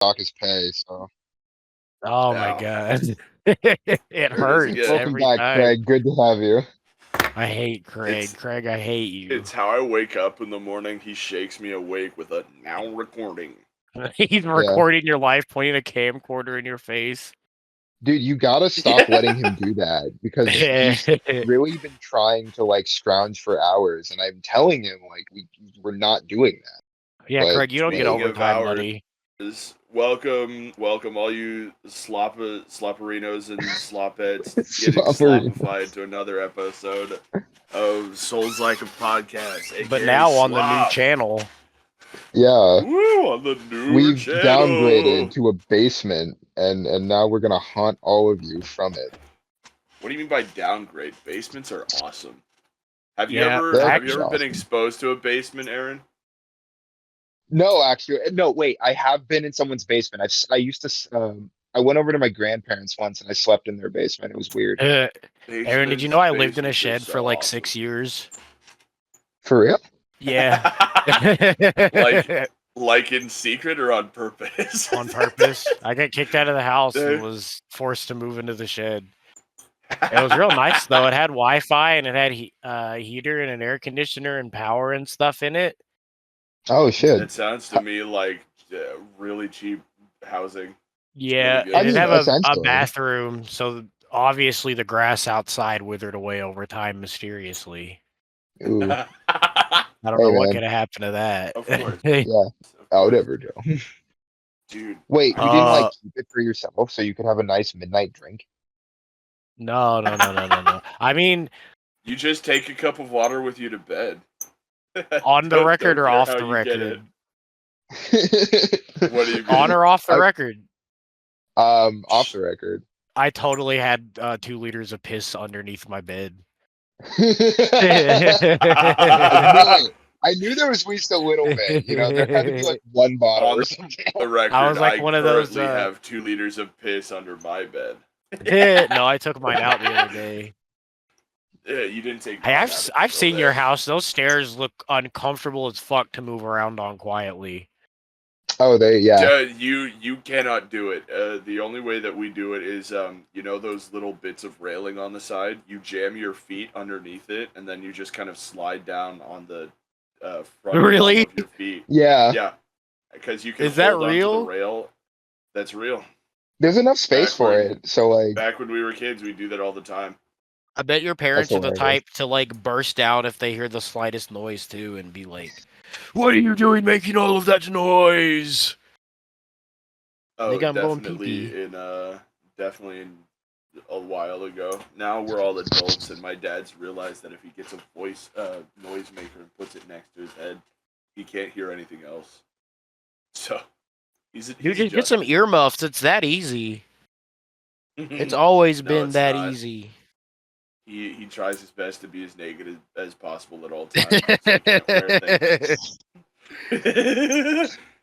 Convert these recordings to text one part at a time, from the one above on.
dock his pay. So Oh my Ow. god. It Where does it hurts get? welcome every back, time. Craig. Good to have you. I hate Craig. It's Craig, I hate you. it's how I wake up in the morning. He shakes me awake with a now recording. He's Yeah, recording your life, pointing a camcorder in your face. dude, you gotta stop letting him do that because he's really been trying to like scrounge for hours, and I'm telling him like we're not doing that. Yeah, But Craig, you don't get like, Speaking of overtime, hours, buddy. welcome all you slopperinos and slopheads getting slobbery. sloppified to another episode of Souls Like a Podcast, But aka now on the new Slop. channel, Yeah, Woo, on the new we've downgraded channel. to a basement, and now we're gonna haunt all of you from it. What do you mean by downgrade? Basements are awesome. Have you yeah, ever They're have you pretty ever been awesome. exposed to a basement, Aaron? No, actually, no. Wait, I have been in someone's basement. I used to. I went over to my grandparents once, and I slept in their basement. It was weird. uh, Aaron, did you know Basements I lived in a basements are shed for so like awesome. 6 years? For real? Yeah. like like in secret or on purpose? On purpose. I got kicked out of the house and Dude. was forced to move into the shed. It was real nice though. It had Wi-Fi and it had heater and an air conditioner and power and stuff in it. Oh shit. That sounds to me like really cheap housing. Yeah, Really it I good. did mean, have a essentially. bathroom, so obviously the grass outside withered away over time mysteriously. Ooh. I don't Hey know what man. could have happened to that. Of course. Yeah. Of Oh, course. whatever, Joe. Dude. Wait, you didn't uh like keep it for yourself so you could have a nice midnight drink? no. I mean, You just take a cup of water with you to bed. on the record don't or care off how the you get it. record? What do you On mean? or off the record? Off the record. I totally had 2 liters of piss underneath my bed. I knew it. I knew there was at least a little bit. You know, there had to be like one bottle On or something. the I record, was like I one of those. currently have 2 liters of piss under my bed. No, I took mine out the other day. Yeah, you didn't take Hey, mine I've out. It's I've still seen your there. house. Those stairs look uncomfortable as fuck to move around on quietly. Oh, yeah. You cannot do it. The only way that we do it is you know those little bits of railing on the side. You jam your feet underneath it, and then you just kind of slide down on the front palm Really? of your feet. Yeah. Yeah, because you can Is that hold onto the real? rail. That's real. There's enough space Back for when it. So like back when we were kids, we do that all the time. I bet your that's parents are the hilarious. type to like burst out if they hear the slightest noise too, and be like, "What are you doing, making all of that noise?" Oh, Nigga, I'm going pee pee. definitely in a while ago. Now we're all adults, and my dad's realized that if he gets a voice noisemaker and puts it next to his head, he can't hear anything else. So Dude, he's just get some adjusting. earmuffs. It's that easy. It's always No, been it's that not. easy. He tries his best to be as naked as possible at all times, so he can't wear things.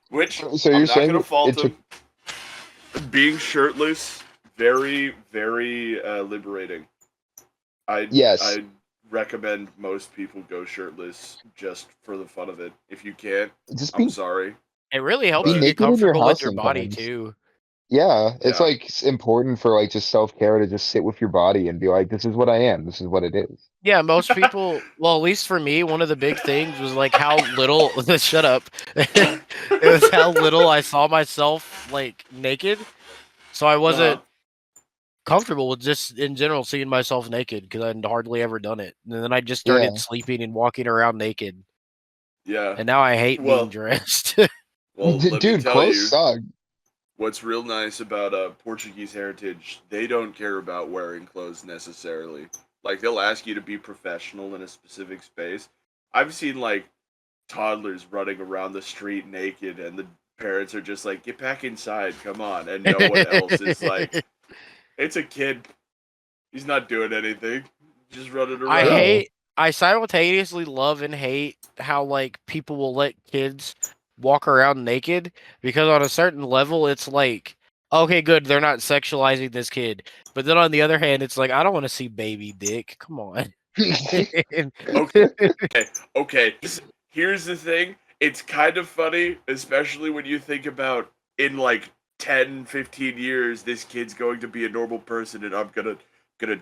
Which So I'm you're not saying gonna fault it took him. Being shirtless, very very liberating. yes. I recommend most people go shirtless just for the fun of it. If you can't, Just I'm be sorry, It really helps be you but get naked in your comfortable with house your body sometimes. too. Yeah, it's yeah. like important for like just self-care to just sit with your body and be like, this is what I am. This is what it is. Yeah, most people, well, at least for me, one of the big things was like how little, shut up. It was how little I saw myself like naked. So I Uh-huh. wasn't comfortable with just in general seeing myself naked because I'd hardly ever done it. And then I just started Yeah. sleeping and walking around naked. Yeah. And now I hate being Well, dressed. let me Dude, tell clothes you, suck. what's real nice about Portuguese heritage, they don't care about wearing clothes necessarily. Like they'll ask you to be professional in a specific space. I've seen like toddlers running around the street naked, and the parents are just like, "Get back inside, come on!" And no one else is like, "It's a kid. He's not doing anything. Just running around." Yeah. I simultaneously love and hate how like people will let kids walk around naked because on a certain level it's like, okay, good, they're not sexualizing this kid. But then on the other hand, it's like I don't want to see baby dick. Come on. Okay. Here's the thing. It's kind of funny, especially when you think about in like 10, 15 years, this kid's going to be a normal person, and I'm gonna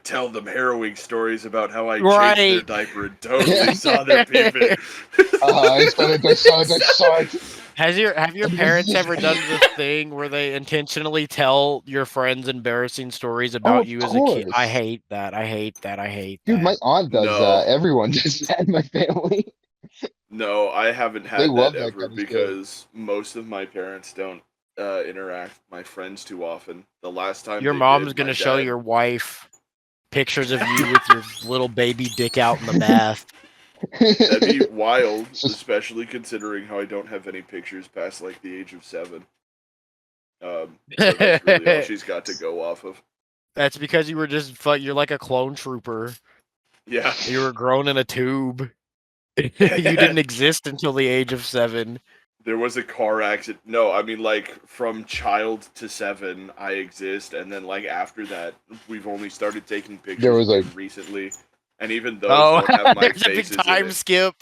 tell them harrowing stories about how I changed their Right. diaper and totally saw their pee-pee. I saw it, I saw it, I saw it. Have your And parents he's- ever done the thing where they intentionally tell your friends embarrassing stories Oh, about of you as a kid? I course. hate that. I hate that. I hate Dude, my that. aunt does No, that. Everyone does that in my family. no, I haven't They had that love that ever kind of shit. because most of my parents don't interact with my friends too often. The last time Your they mom's did, my gonna show dad. your wife pictures of you with your little baby dick out in the bath. That'd be wild, It's just, especially considering how I don't have any pictures past like the age of 7. So that's really all she's got to go off of. That's because you were you're like a clone trooper. Yeah. You were grown in a tube. You didn't exist until the age of 7. There was a car accident. No, I mean like from child to 7, I exist, and then like after that, we've only started taking there pictures was like, again recently, and even those Oh, don't have my there's a big faces in time it. skip.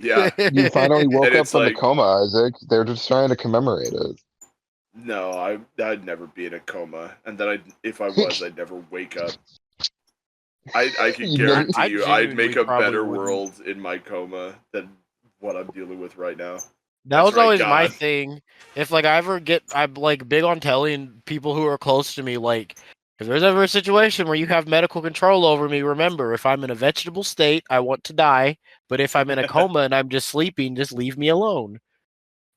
Yeah, you finally and woke up it's from the like, coma, Isaac. They're just trying to commemorate no, I'd never be in a coma, and then if I was, it. I'd never wake up. I can You never, guarantee I you, I'd make genuinely a probably better wouldn't. world in my coma than what I'm dealing with right now. That That's was right, always my God. thing. If like I ever get, I'm like big on telling people who are close to me, like, if there's ever a situation where you have medical control over me, remember, if I'm in a vegetable state, I want to die. But if I'm in a coma and I'm just sleeping, just leave me alone.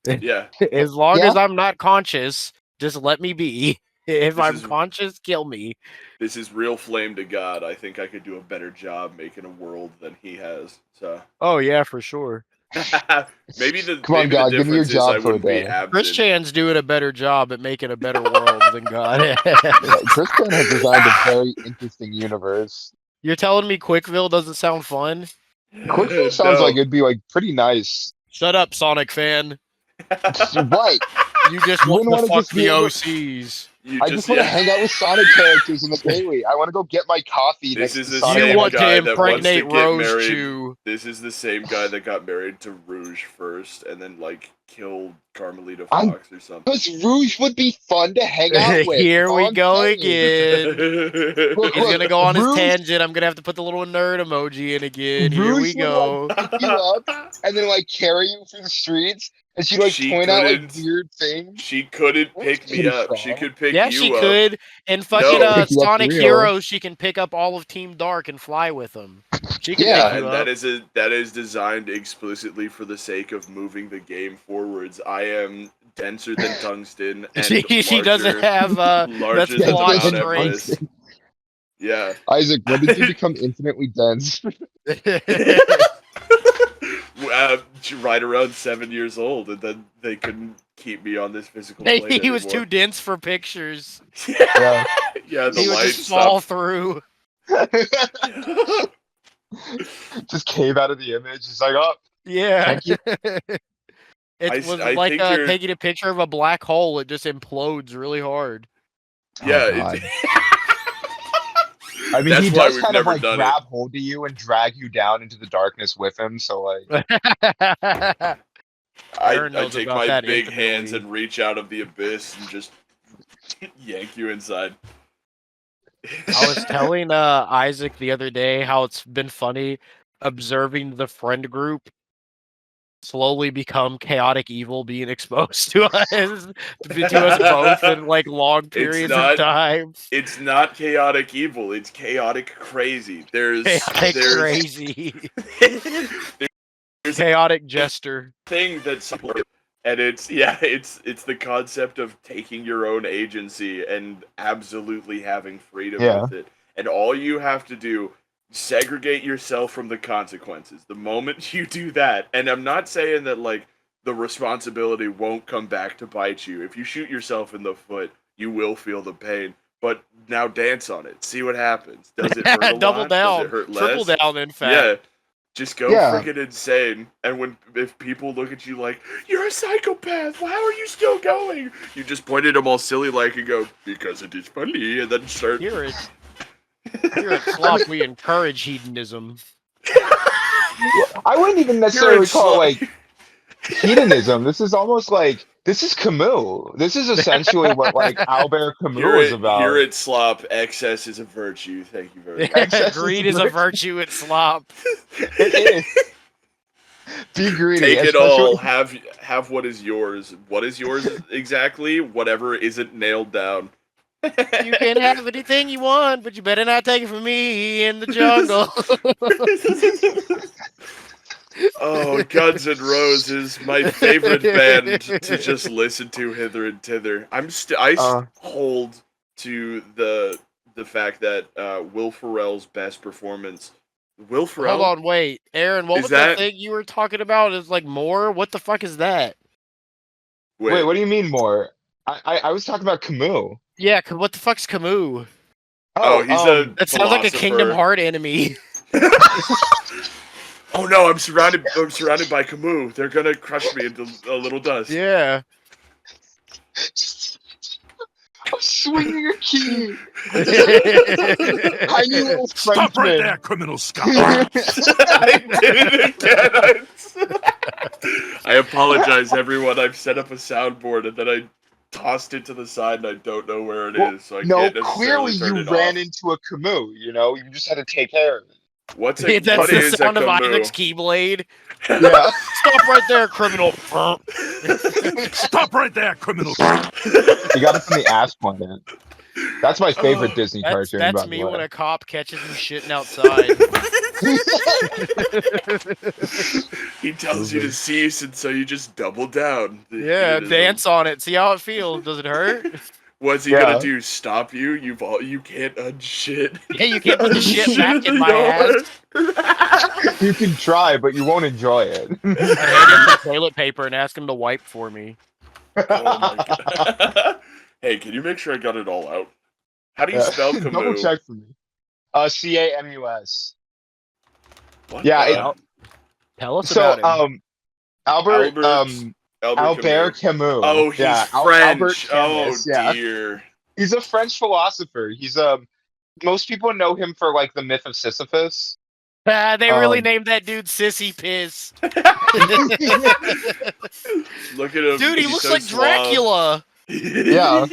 Yeah, As long yeah. as I'm not conscious, just let me be. If this I'm is conscious, kill me. this is real flame to God. I think I could do a better job making a world than he has. So Oh yeah, for sure. maybe the Come on, maybe the God, give me your difference is I job for a wouldn't be day. Chris absent. Chan's doing a better job at making a better world than God. Yeah, Chris Chan has designed a very interesting universe. You're telling me Quickville doesn't sound fun? Quickville sounds like No. it'd be like pretty nice. Shut up, Sonic fan. What? You just You want wouldn't to want to fuck just be the able. OCs. You I just just want to yeah. hang out with Sonic characters in the daily. I want to go get my coffee This next is to the Sonic You and same my want to guy that wants to impregnate get Rose married. Chew. This is the same guy that got married to Rouge first, and then like killed Carmelita I'm Fox or something. because Rouge would be fun to hang out with. That's Here all we I'm go saying. again. Look, He's look, gonna go on his Rouge, tangent. I'm gonna have to put the little nerd emoji in again. Here we Rouge would like go. pick you up and then like carry you through the streets, and she'd like she point out like couldn't. weird things. She couldn't That's pick me pretty up. She strong. could pick Yeah, she you up. could. And She fucking can't No. pick you up for Sonic real. Heroes, she can pick up all of Team Dark and fly with them. She can pick Yeah, Yeah, you and up. that is designed explicitly for the sake of moving the game forwards. I am denser than tungsten and She doesn't have that's larger than the plot denser Mount than strength. Everest. tungsten. Yeah. Isaac, when did you become infinitely dense? Right around 7 years old, and then they couldn't keep me on this physical plane He was too anymore. dense for pictures. Yeah. Yeah, the He would light just fall stopped. through. Just came out of the image. It's like, oh, Yeah. thank you. It was I like think you're. taking a picture of a black hole. It just implodes really hard. Oh Yeah, God. I mean, he that's why does we've kind of never like done it. grab hold of you and drag you down into the darkness with him. So like, Aaron I knows take about my that big hands intimately. and reach out of the abyss and just yank you inside. I was telling Isaac the other day how it's been funny observing the friend group slowly become chaotic evil being exposed to us both in like long It's periods of not time. it's not chaotic evil, it's chaotic crazy. Chaotic There's crazy. there's a Chaotic jester. thing that's and it's the concept of taking your own agency and absolutely having freedom yeah, with it. And all you have to do segregate yourself from the consequences. The moment you do that, and I'm not saying that like the responsibility won't come back to bite you. If you shoot yourself in the foot, you will feel the pain. But now dance on it. See what happens. Does it hurt a Double lot? Does it down. hurt Triple less? down, in fact. Yeah. Just go yeah. freaking insane. And if people look at you like, you're a psychopath, how are you still going? You just point at them all silly like and go, because it is funny, and then start. Here at I S.L.O.P, mean, we encourage hedonism. I wouldn't even You're necessarily call it like hedonism. This is almost like This is Camus. This is essentially what like Albert Here Camus is at here about. at S.L.O.P, excess is a virtue. Thank you very much. Excess is Greed a is a virtue. virtue at slop. It is. Be greedy, Take it all. especially. Have what is yours. What is yours exactly? Whatever isn't nailed down. You can have anything you want, but you better not take it from me in the jungle. Oh, Guns N' Roses, my favorite band to just listen to hither and thither. Uh, hold to the fact that Will Ferrell's best performance. Will Hold Ferrell on, wait. Aaron, what is was that that? thing you were talking about? Is like more? What the fuck is that? wait, Wait, what do you mean more? I was talking about Camus. Yeah, what the fuck's Camus? oh, Oh, he's a That sounds like a Kingdom philosopher. Heart enemy. Oh no, I'm surrounded. I'm surrounded by Camus. They're gonna crush me into a little dust. Yeah. I'm swinging a key. Hey, Tiny little Stop right there, Frenchman. criminal Scott. I did it again. I apologize, everyone. I've set up a soundboard and then I tossed it to the side and I don't know where it Well, is, so I no, can't necessarily clearly turn you it ran off. into a Camus. You just had to take care of it. What that's the is a sound of Camus? Isaac's Keyblade. Yeah. Stop right there, criminal. Stop right there, criminal. You got it from the Ass Planet. That's my favorite Oh, Disney That's cartoon, by the me way. when a cop catches me shitting outside. he tells you to cease, and so you just double down. The Yeah, hedonism. dance on it. See how it feels. Does it hurt? What's he Yeah. gonna do? Stop you? You can't unshit. Yeah, you can't put the shit Unshit back in my ass. You can try, but you won't enjoy it. I hand him some toilet paper and ask him to wipe for me. Oh my god. Hey, can you make sure I got it all out? How do you spell Camus? Double check for me. Camus. What Yeah, the- Tell us So, about him. Albert, Albert Camus. Oh, he's Yeah, Albert French. Oh Camus, yeah. dear. He's a French philosopher. He's most people know him for like the myth of Sisyphus. They really Um, named that dude Sissy Piss. Look at him. Dude, he he's looks so like suave. Dracula. Yeah.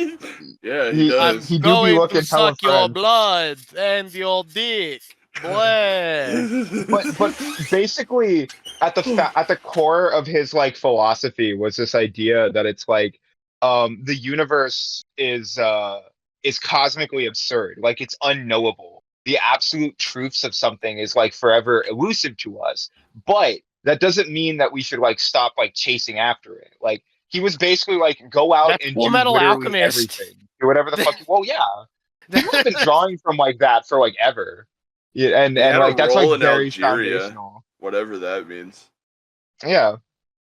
Yeah, he does. He do be Going to looking hella suck your French. blood and your dick. Boy. But basically at the core of his like philosophy was this idea that it's like the universe is cosmically absurd, like it's unknowable. The absolute truths of something is like forever elusive to us, but that doesn't mean that we should like stop like chasing after it. Like he was basically like go out That's and Full do Metal literally Alchemist. everything, do whatever the fuck. Well, yeah, people have been drawing from like that for like ever. Yeah, and He had a like that's role like in very Algeria. foundational. Whatever that means. Yeah,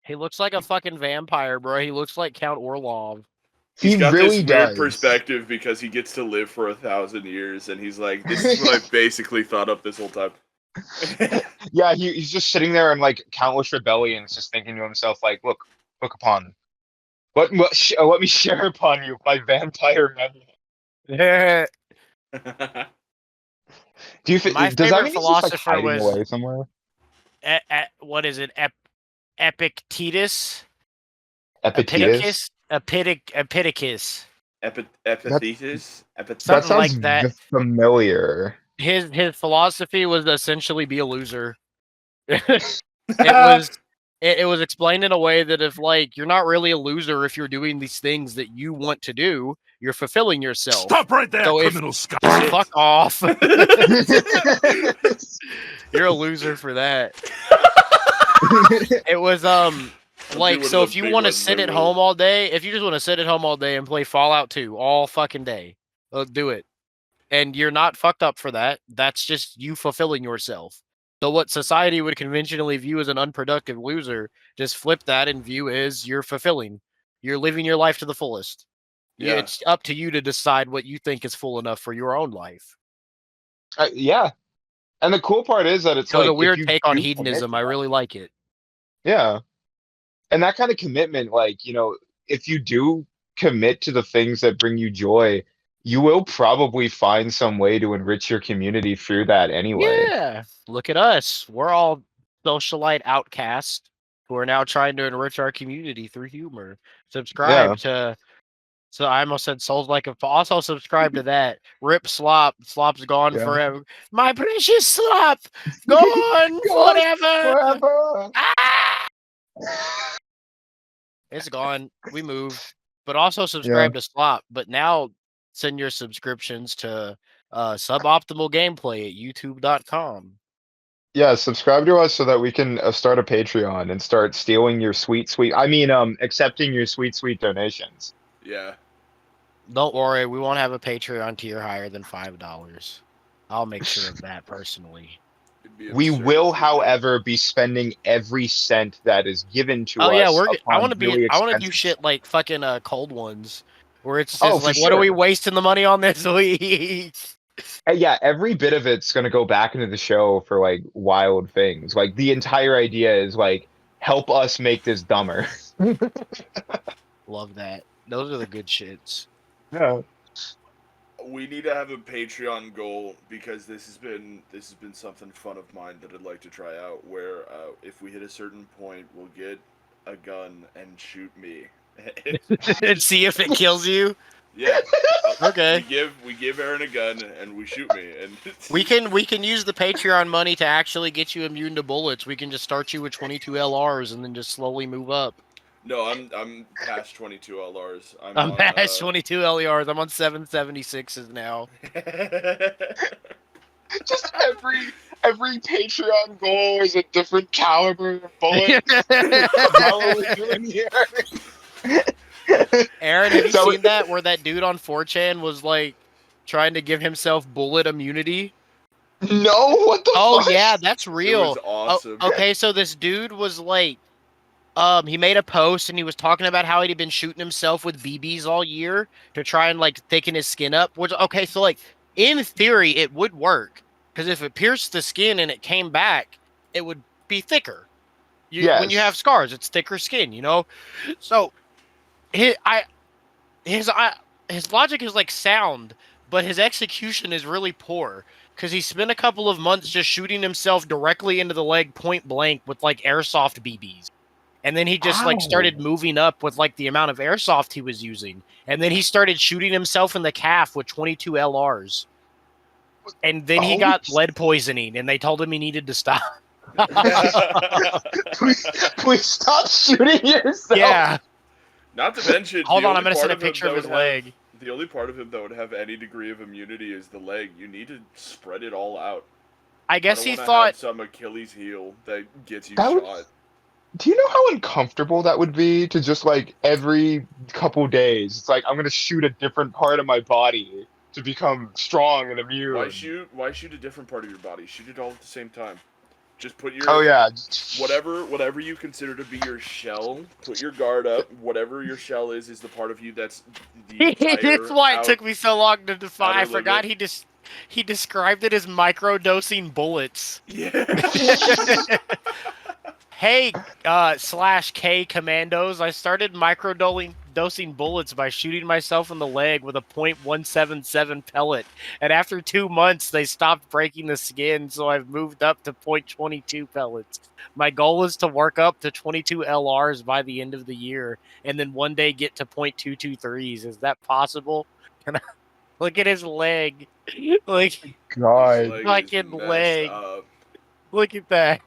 He looks like a fucking vampire, bro. He looks like Count Orlov. He's he got really this weird does. perspective because he gets to live for 1,000 years, and he's like, "This is what I basically thought up this whole time." Yeah, he's just sitting there in like countless rebellions, just thinking to himself, like, look upon, let me share upon you my vampire memory. Do you My does that favorite mean he's just like philosopher hiding was away somewhere? what is it? Epictetus? Epictetus? Epictetus. Epithesis? That Something sounds like that. familiar. His philosophy was to essentially be a loser. It was explained in a way that if like you're not really a loser if you're doing these things that you want to do, you're fulfilling yourself. Stop right there, So criminal Scott. fuck off. You're a loser for that. It was like so if you want to sit at home all day, if you just want to sit at home all day and play Fallout 2 all fucking day, do it. And you're not fucked up for that. That's just you fulfilling yourself. So what society would conventionally view as an unproductive loser, just flip that and view as you're fulfilling. You're living your life to the fullest. Yeah. It's up to you to decide what you think is full enough for your own life. Yeah, and the cool part is that it's So like a if weird you take on do commit hedonism. to I that- really like it. Yeah, and that kind of commitment, like if you do commit to the things that bring you joy, you will probably find some way to enrich your community through that anyway. Yeah. Look at us. We're all socialite outcasts who who are now trying to enrich our community through humor. Subscribe to. So I almost said Souls Like a. Also subscribe to that. Rip Slop. Slop's gone Yeah. forever. My precious Slop, gone Gone forever. forever. Ah! It's gone. We moved. But also subscribe to Slop. But now send your subscriptions to Suboptimal Gameplay at youtube.com. Yeah, subscribe to us so that we can start a Patreon and start stealing your accepting your sweet donations. Yeah. Don't worry, we won't have a Patreon tier higher than $5. I'll make sure of that personally. It'd be We absurd will, if we did. however, be spending every cent that is given to Oh yeah, us I upon want to be. really I want to do expensive. shit like fucking cold ones, where it's Oh, just for like, what are we sure. wasting the money on this week? Yeah, every bit of it's gonna go back into the show for like wild things. Like the entire idea is like help us make this dumber. Love that. Those are the good shits. Yeah. We need to have a Patreon goal because this has been something fun of mine that I'd like to try out. Where if we hit a certain point, we'll get a gun and shoot me. And see if it kills you. Yeah. Okay. We give Aaron a gun and we shoot me and We can use the Patreon money to actually get you immune to bullets. We can just start you with 22 LRs and then just slowly move up. No, I'm past 22 LRs. I'm on, past 22 LERs. I'm on 776s now. Just every Patreon goal is a different caliber of bullet. How are we doing here? Aaron, have you So- seen that where that dude on 4chan was like trying to give himself bullet immunity? No, what the Oh fuck? yeah, that's It real. was awesome. Okay, so this dude was like, he made a post and he was talking about how he'd been shooting himself with BBs all year to try and like thicken his skin up. Which, okay, so like in theory it would work because if it pierced the skin and it came back, it would be thicker. When you Yes. have scars, it's thicker skin, you know. So his logic is like sound, but his execution is really poor because he spent a couple of months just shooting himself directly into the leg point blank with like airsoft BBs. And then he just like started moving up with like the amount of airsoft he was using. And then he started shooting himself in the calf with 22 LRs. And then he got lead poisoning and they told him he needed to stop. Please stop shooting yourself. Yeah. Not to mention, Hold the on, only I'm going to part send a him picture that of his would have- leg. The only part of him that would have any degree of immunity is the leg. You need to spread it all out. I guess I don't he wanna thought have some Achilles heel that gets you That shot. would- Do you know how uncomfortable that would be to just like every couple days? It's like I'm gonna shoot a different part of my body to become strong and immune. Why shoot a different part of your body? Shoot it all at the same time. Just put your Oh yeah. whatever you consider to be your shell. Put your guard up. Whatever your shell is the part of you that's the entire that's why it took out- me so long to define. I outer forgot limit. he described it as microdosing bullets. Yeah. Hey, /K commandos, I started microdosing bullets by shooting myself in the leg with a .177 pellet. And after 2 months, they stopped breaking the skin, so I've moved up to .22 pellets. My goal is to work up to 22 LRs by the end of the year, and then one day get to .223s. Is that possible? Can I look at his leg? Like, God. His leg is fucking messed leg. up. look at that.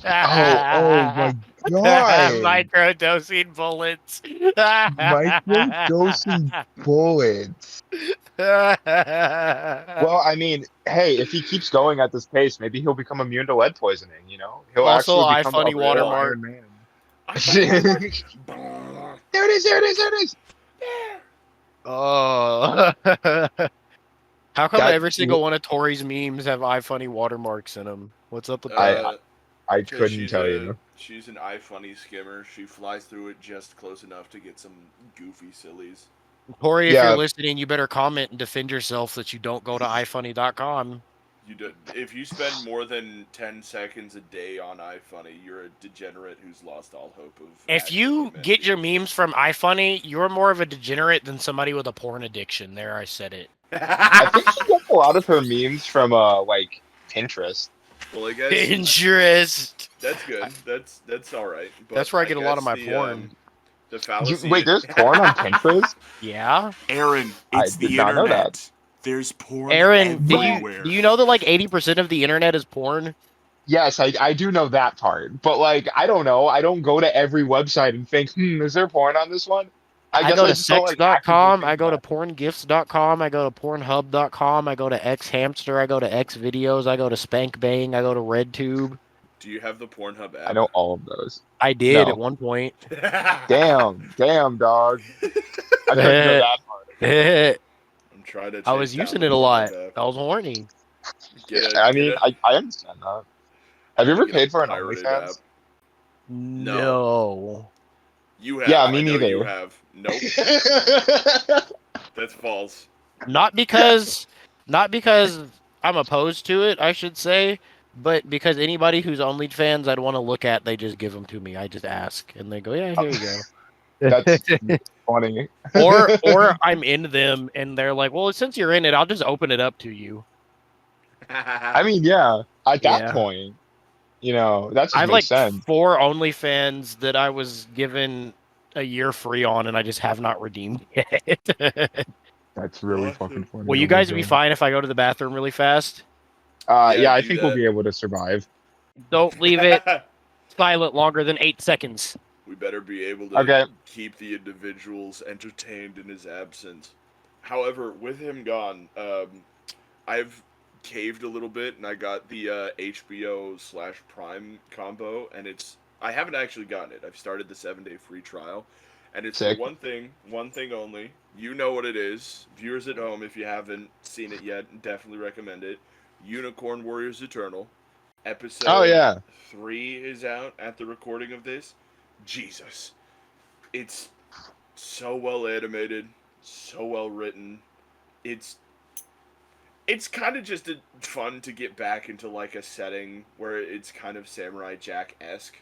Oh my god. Microdosing bullets. Microdosing bullets. Well, I mean, hey, if he keeps going at this pace, maybe he'll become immune to lead poisoning, you know? He'll Also, actually become iFunny a real watermark. Iron Man. I There it is, there it is, there it is! Oh. How come That- every single one of Tori's memes have iFunny watermarks in them? What's up with that? I 'cause couldn't tell you. She's an iFunny skimmer. She flies through it just close enough to get some goofy sillies. Tori, if Yeah. you're listening, you better comment and defend yourself that you don't go to iFunny.com. If you spend more than 10 seconds a day on iFunny, you're a degenerate who's lost all hope of. If you get your memes from iFunny, you're more of a degenerate than somebody with a porn addiction. There, I said it. I think she gets a lot of her memes from like Pinterest. Well, I guess Interest. That's good. That's all right. But That's where I get a lot of guess my the porn. the fallacy. Wait, there's porn on Pinterest? Yeah. Aaron, I it's did the not know that. internet. There's porn Aaron, everywhere. do you know that like 80% of the internet is porn? Yes, I do know that part, but like I don't know. I don't go to every website and think, is there porn on this one? I I guess go I to just don't like actively sex.com, think I go to about it. porngifts.com, I go to pornhub.com, I go to xhamster, I go to xvideos, I go to spankbang, I go to redtube. Do you have the Pornhub I app? know all of those. I did at No. one point. Damn, dog. I couldn't go I that far. I'm trying to chase was down using the it a lot. Pornhub app. I was horny. Get a I get mean, a. I understand that. I'm Have you gonna ever get a paid for an pirated app. OnlyFans? No. No. You Yeah, have. me I know you neither. have. Nope. That's false. Not because not because I'm opposed to it, I should say, but because anybody who's OnlyFans I'd want to look at, they just give them to me. I just ask and they go, "Yeah, here you go." That's funny. Or I'm in them and they're like, "Well, since you're in it, I'll just open it up to you." I mean, yeah, at that Yeah. point, that I just have makes like sense. 4 OnlyFans that I was given a year free on and I just have not redeemed yet. That's really fucking Awesome. funny. Will you Oh my guys be god. fine if I go to the bathroom really fast? Yeah, Yeah, I do think we'll that. be able to survive. Don't leave it silent longer than 8 seconds. We better be able to Okay. keep the individuals entertained in his absence. However, with him gone, I've caved a little bit and I got the HBO/Prime combo, and I haven't actually gotten it. I've started the 7-day free trial, and it's for Sick. one thing only. You know what it is. Viewers at home, if you haven't seen it yet, definitely recommend it. Unicorn Warriors Eternal. Episode Oh yeah. 3 is out at the recording of this. Jesus. It's so well animated, so well written. It's kind of just fun to get back into like a setting where it's kind of Samurai Jack-esque.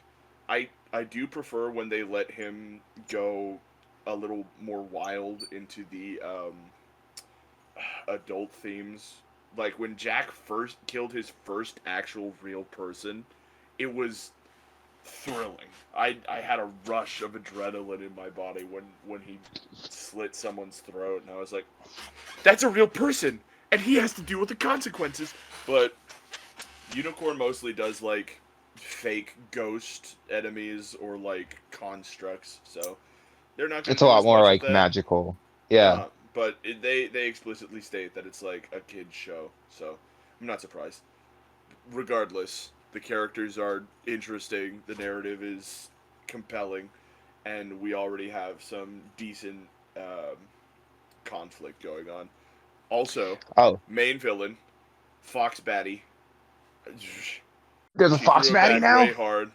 I do prefer when they let him go a little more wild into the adult themes. Like when Jack first killed his first actual real person, it was thrilling. I had a rush of adrenaline in my body when he slit someone's throat, and I was like, that's a real person, and he has to deal with the consequences. But Unicorn mostly does like fake ghost enemies or like constructs, so they're not going It's to a do lot as more much with like that. magical. Yeah. But they explicitly state that it's like a kid's show, so I'm not surprised. Regardless, the characters are interesting, the narrative is compelling, and we already have some decent conflict going on. Also, Oh, main villain, Fox Batty. there's a She Fox threw it Batty back way now? hard.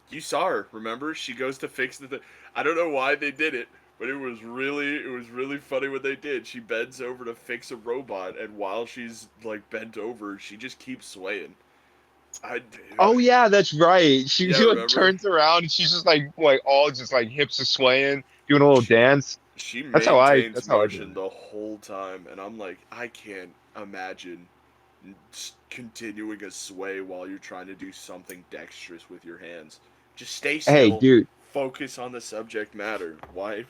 You saw her, remember? She goes to fix the thing. I don't know why they did it, but it was really funny what they did. She bends over to fix a robot, and while she's like bent over, she just keeps swaying. I Oh yeah, that's right. She, yeah, she like remember? turns around and she's just like all just like hips are swaying, doing a little She dance. she That's how I maintains that's how I do motion it. the whole time, and I'm like, I can't imagine continuing a sway while you're trying to do something dexterous with your hands. Just stay Hey, still. dude, Focus on the subject matter. Why?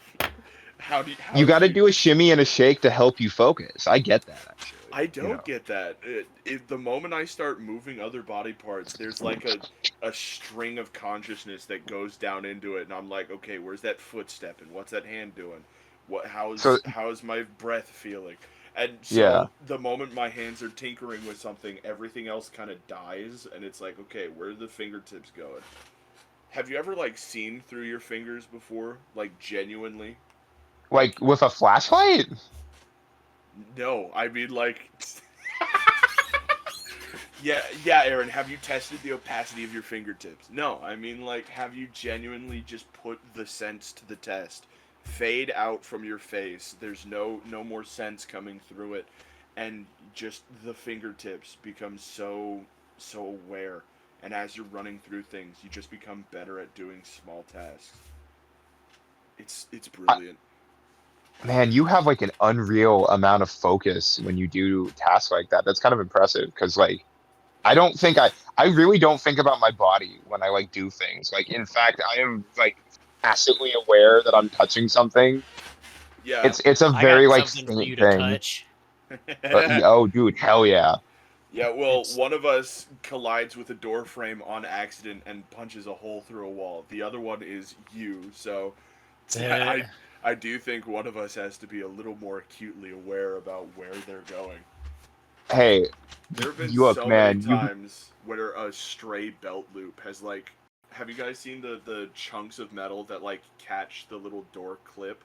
How you do got to you? do a shimmy and a shake to help you focus. I get that actually. I don't get that. If the moment I start moving other body parts, there's like a string of consciousness that goes down into it, and I'm like, okay, where's that footstep and what's that hand doing? So How's my breath feeling? And yeah, so the moment my hands are tinkering with something, everything else kind of dies, and it's like, okay, where are the fingertips going? Have you ever like seen through your fingers before, like genuinely? like Like with a flashlight. no, I mean like yeah, Aaron, have you tested the opacity of your fingertips? No, I mean like have you genuinely just put the sense to the test? Fade out from your face. There's no more sense coming through it, and just the fingertips become so aware. And as you're running through things, you just become better at doing small tasks. It's I, brilliant. man, you have like an unreal amount of focus when you do tasks like that. That's kind of impressive because like I don't think I really don't think about my body when I like do things. Like in fact, I am like tacitly aware that I'm touching something. Yeah. It's a I got very like something for you faint to thing. touch. Oh, dude, hell yeah. Yeah, well, It's- one of us collides with a door frame on accident and punches a hole through a wall. The other one is you, so I I do think one of us has to be a little more acutely aware about where they're going. Hey, There have been you look, so many man. You times where a stray belt loop has like have you guys seen the chunks of metal that like catch the little door clip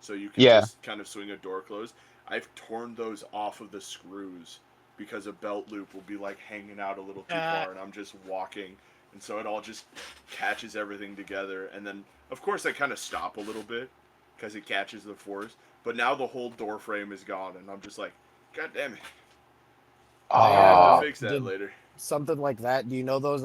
so you can yeah. just kind of swing a door closed? I've torn those off of the screws because a belt loop will be like hanging out a little too far and I'm just walking and so it all just catches everything together and then of course I kind of stop a little bit because it catches the force, but now the whole door frame is gone and I'm just like, god damn it. I I have to Oh, fix that did later. something like that. Do you know those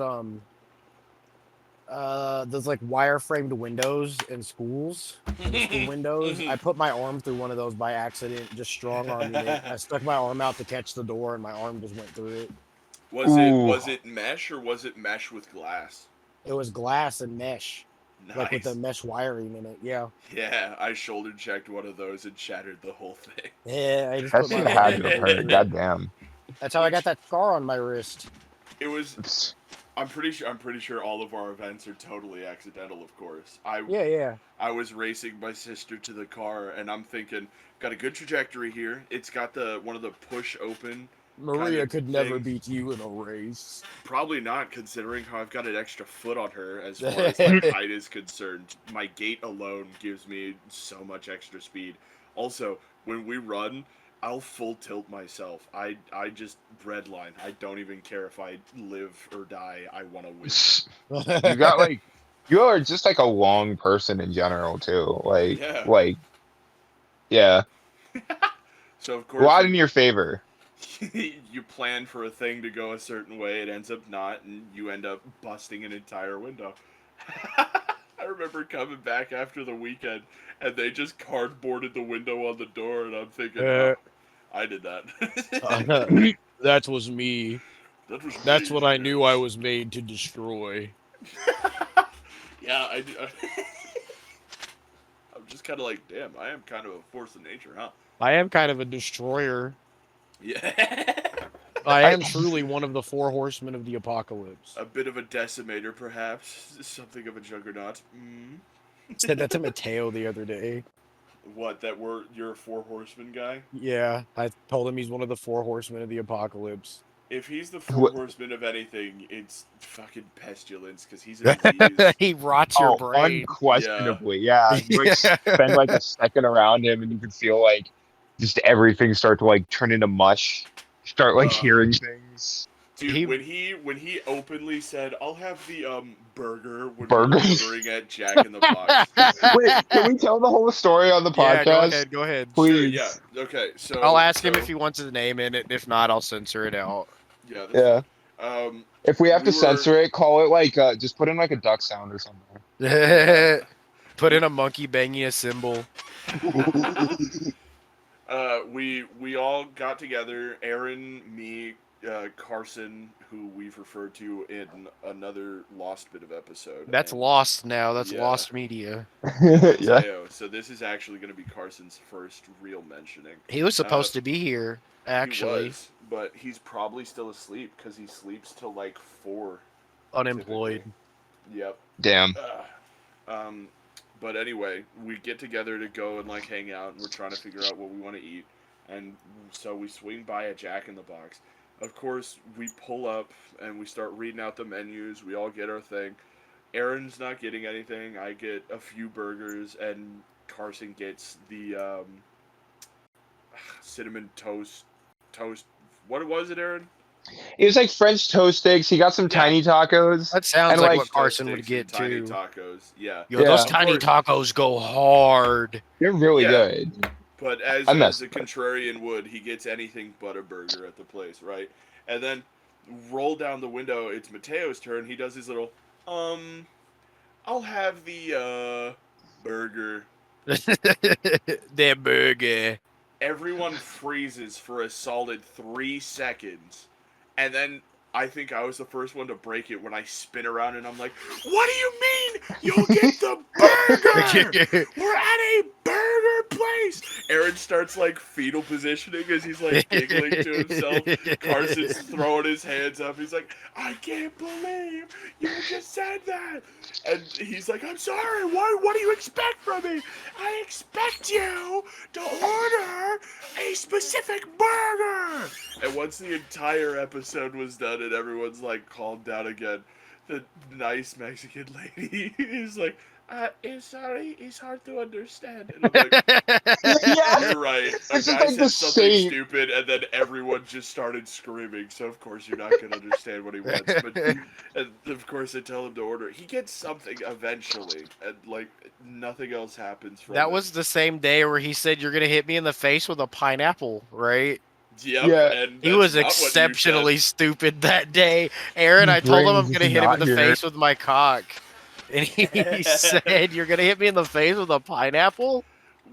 like wire framed windows in schools, the school windows? I put my arm through one of those by accident, just strong arming it. I stuck my arm out to catch the door, and my arm just went through it. ooh. Was it mesh or was it mesh with glass? It was glass and mesh, like with the Nice. mesh wiring in it. Yeah, Yeah, I shoulder checked one of those and shattered the whole thing. yeah. I just That put shit my arm had to through have it. hurt. Goddamn. That's how I got Which that scar on my wrist. it was. I'm pretty sure all of our events are totally accidental. Of course, Yeah, yeah. I was racing my sister to the car, and I'm thinking, got a good trajectory here. It's got the one of the push open Maria of could never thing. beat you in a race. Probably not, considering how I've got an extra foot on her as far as like height is concerned. My gait alone gives me so much extra speed. Also, when we run, I'll full tilt myself. I just breadline. I don't even care if I live or die. I want to win. You got like you are just like a long person in general too. Yeah. Yeah, So of a course lot in your favor. you plan for a thing to go a certain way, it ends up not, and you end up busting an entire window. I remember coming back after the weekend, and they just cardboarded the window on the door, and I'm thinking, oh, I did that. That was me. That was That's me, what I knew I yes. was made to destroy. Yeah, I do. I'm just kind of like, damn, I am kind of a force of nature, huh? I am kind of a destroyer. Yeah. I I am truly one of the four horsemen of the apocalypse. A bit of a decimator, perhaps. Something of a juggernaut. Mm. Said that to Mateo the other day. What, that you're a four horseman guy? Yeah, I told him he's one of the four horsemen of the apocalypse. If he's the four horsemen of anything, it's fucking pestilence, because he's a disease. He rots your Oh, brain. unquestionably, yeah. You like spend like a second around him, and you can feel like just everything start to like turn into mush. Start like Ugh. hearing things. Dude, when he openly said, "I'll have the burger" when Burger? we were ordering at Jack in the Box. Wait, can we tell the whole story on the Yeah, go podcast? ahead, go ahead. Please. Sure, yeah. Okay, so I'll ask him if he wants his name in it. If not, I'll censor it out. Yeah, that's Yeah. fine. If we have We to were- censor it, call it like just put in like a duck sound or something. Put in a monkey banging a cymbal. We all got together. Aaron, me, Carson, who we've referred to in another lost bit of episode. That's and lost now. That's Yeah. lost media. Yeah. Mateo. So this is actually going to be Carson's first real mentioning. He was supposed to be here, actually. He was, but he's probably still asleep because he sleeps till like 4. Unemployed. typically. Yep. Damn. But anyway, we get together to go and like hang out, and we're trying to figure out what we want to eat, and so we swing by a Jack in the Box. Of course, we pull up and we start reading out the menus. We all get our thing. Aaron's not getting anything. I get a few burgers, and Carson gets the cinnamon toast. What was it, Aaron? It was like French toast sticks. He got some tiny tacos. That sounds And, like like, what Carson would Toast get sticks and too. tiny tacos. Yeah. Yo, those Yeah. tiny Of course. tacos go hard. They're really Yeah. good. But as I messed a contrarian would, he gets anything but a burger at the place, right? And then roll down the window, it's Mateo's turn. He does his little, I'll have the burger. That burger. Everyone freezes for a solid 3 seconds. And then I think I was the first one to break it when I spin around and I'm like, "What do you mean you'll get the burger? We're at a burger place." Aaron starts like fetal positioning as he's like giggling to himself. Carson's throwing his hands up. He's like, "I can't believe you just said that." And he's like, "I'm sorry. What do you expect from me? I expect you to order a specific burger." And once the entire episode was done and everyone's like calmed down again, the nice Mexican lady is like, sorry, it's hard to understand." And I'm like, Yeah, "You're right. A it's just guy like said the something same. stupid, and then everyone just started screaming. So of course you're not gonna understand what he wants." But and of course I tell him to order. He gets something eventually, and like nothing else happens from That it. was the same day where he said you're gonna hit me in the face with a pineapple, right? Yep, Yeah. and He that's was not what you said. exceptionally stupid that day. Aaron, His I told him brain I'm is gonna hit him in not the here. face with my cock. And he said, "You're gonna hit me in the face with a pineapple?"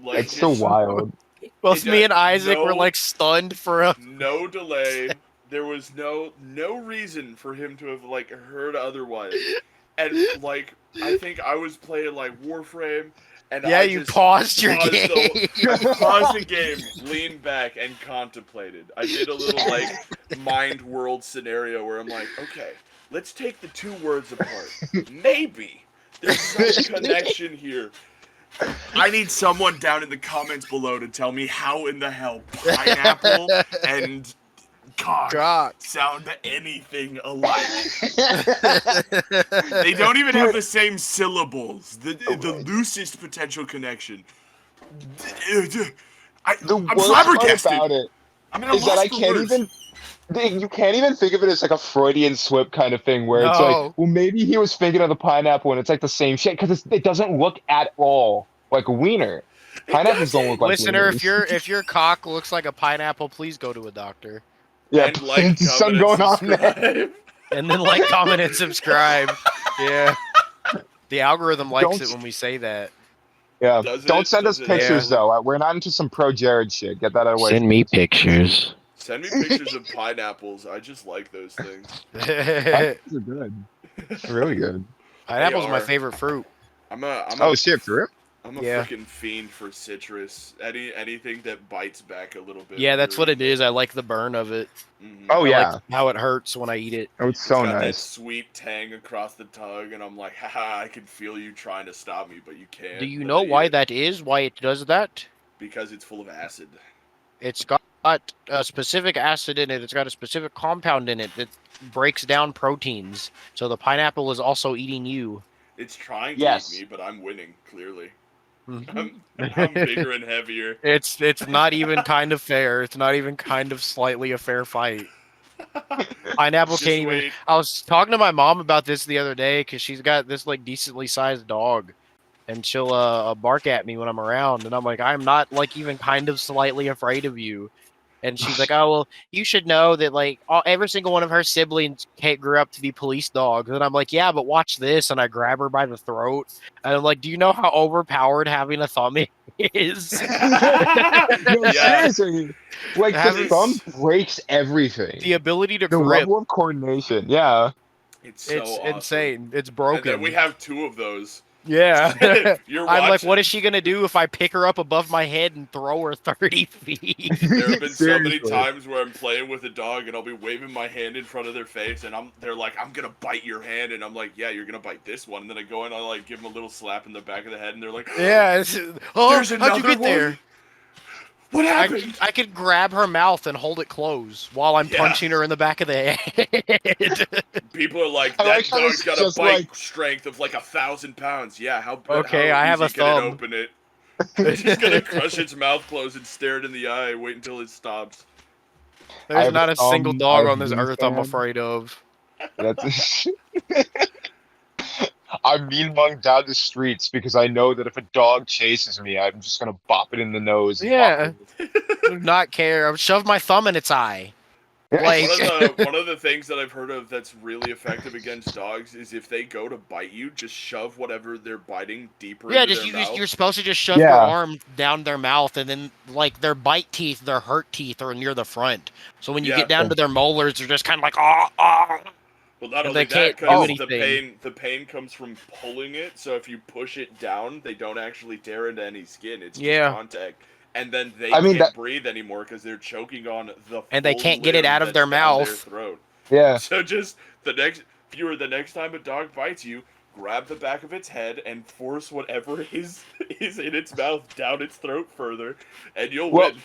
Like It's so just wild. Both It me and Isaac were no- like stunned for a. no delay. There was no reason for him to have like heard otherwise. And like I think I was playing like Warframe, and Yeah, I you just paused your paused game. paused the game, leaned back, and contemplated. I did a little like mind world scenario where I'm like, okay, let's take the two words apart. Maybe there's some connection here. I need someone down in the comments below to tell me how in the hell pineapple and cock Cock. sound anything alike. They don't even have the same syllables. The loosest potential connection. The I'm worst flabbergasted. part about it I'm at a is that loss I for can't words. even. You can't even think of it as like a Freudian slip kind of thing where it's like, No. well, maybe he was thinking of the pineapple and it's like the same shit because it doesn't look at all like a wiener. Pineapples don't look like Listener, wieners. if your cock looks like a pineapple, please go to a doctor. Yeah, And like, there's something comment, going and on there. subscribe. And then like, comment, and subscribe. Yeah. The algorithm likes Don't- it when we say that. Yeah, Does don't it? send us Does it? pictures Yeah. though. We're not into some pro Jared shit. Get that away. Send me pictures. Send me pictures of pineapples. I just like those things. Pineapples are good. Really good. Pineapple's my are. favorite fruit. I'm a Oh shit, for real? I'm a Yeah. freaking fiend for citrus. Anything that bites back a little bit. Yeah, that's what it is. I like the burn of it. Mhm. Oh I yeah. like how it hurts when I eat it. Oh, it's so It's got that nice. sweet tang across the tongue, and I'm like, haha, I can feel you trying to stop me, but you can't. Do you but know I eat why it that is? Why it does that? Because it's full of acid. It's got a specific acid in it. It's got a specific compound in it that breaks down proteins. So the pineapple is also eating you. It's trying to Yes. eat me, but I'm winning, clearly. Mhm. I'm bigger and heavier. It's not even kind of fair. It's not even kind of slightly a fair fight. Pineapple Just can't even. wait. I was talking to my mom about this the other day because she's got this like decently sized dog, and she'll bark at me when I'm around, and I'm like, I'm not like even kind of slightly afraid of you. And she's like, oh well, you should know that like every single one of her siblings grew up to be police dogs. And I'm like, yeah, but watch this. And I grab her by the throat, and I'm like, do you know how overpowered having a thumb is? No, Yeah. seriously. Like the Having- thumb breaks everything. The ability to The grip, level of coordination. Yeah. It's so it's awesome. insane. It's And broken. then we have two of those. Yeah. You're I'm like, watching. what is she gonna do if I pick her up above my head and throw her 30 feet? There have been so many Seriously. times where I'm playing with a dog and I'll be waving my hand in front of their face and they're like, I'm gonna bite your hand, and I'm like, yeah, you're gonna bite this one, and then I go and I like give them a little slap in the back of the head, and they're like, Yeah. Oh, There's how'd you another get one? there? what happened? I could grab her mouth and hold it closed while I'm Yeah. punching her in the back of the head. People are like, I that like how dog's it's got a just bite like- strength of like 1,000 pounds. Yeah, how Okay, how I have a easy can it thumb. open it? It's just gonna crush its mouth closed and stare it in the eye. Wait until it stops. There's have not a a single thumb, dog I on this have earth I'm fan. afraid of. That's I'm mean mung down the streets because I know that if a dog chases me, I'm just gonna bop it in the nose. And Yeah. walk Do not care. I would shove my thumb in its eye. Like, one of the things that I've heard of that's really effective against dogs is if they go to bite you, just shove whatever they're biting deeper yeah, into just their mouth. you're supposed to just shove your arm down their mouth, and then like their bite teeth, their hurt teeth are near the front. So when you Yeah. get down to their molars, they're just kind of like ah. Well, not And only they can't that, do because anything. the pain comes from pulling it. So if you push it down, they don't actually tear into any skin. It's just Yeah. contact, and then they I mean, can't breathe anymore because they're choking on the And they full can't get it limb out of their that's down their mouth. throat. Yeah. So just the next time a dog bites you, grab the back of its head and force whatever is in its mouth down its throat further, and you'll Well, win.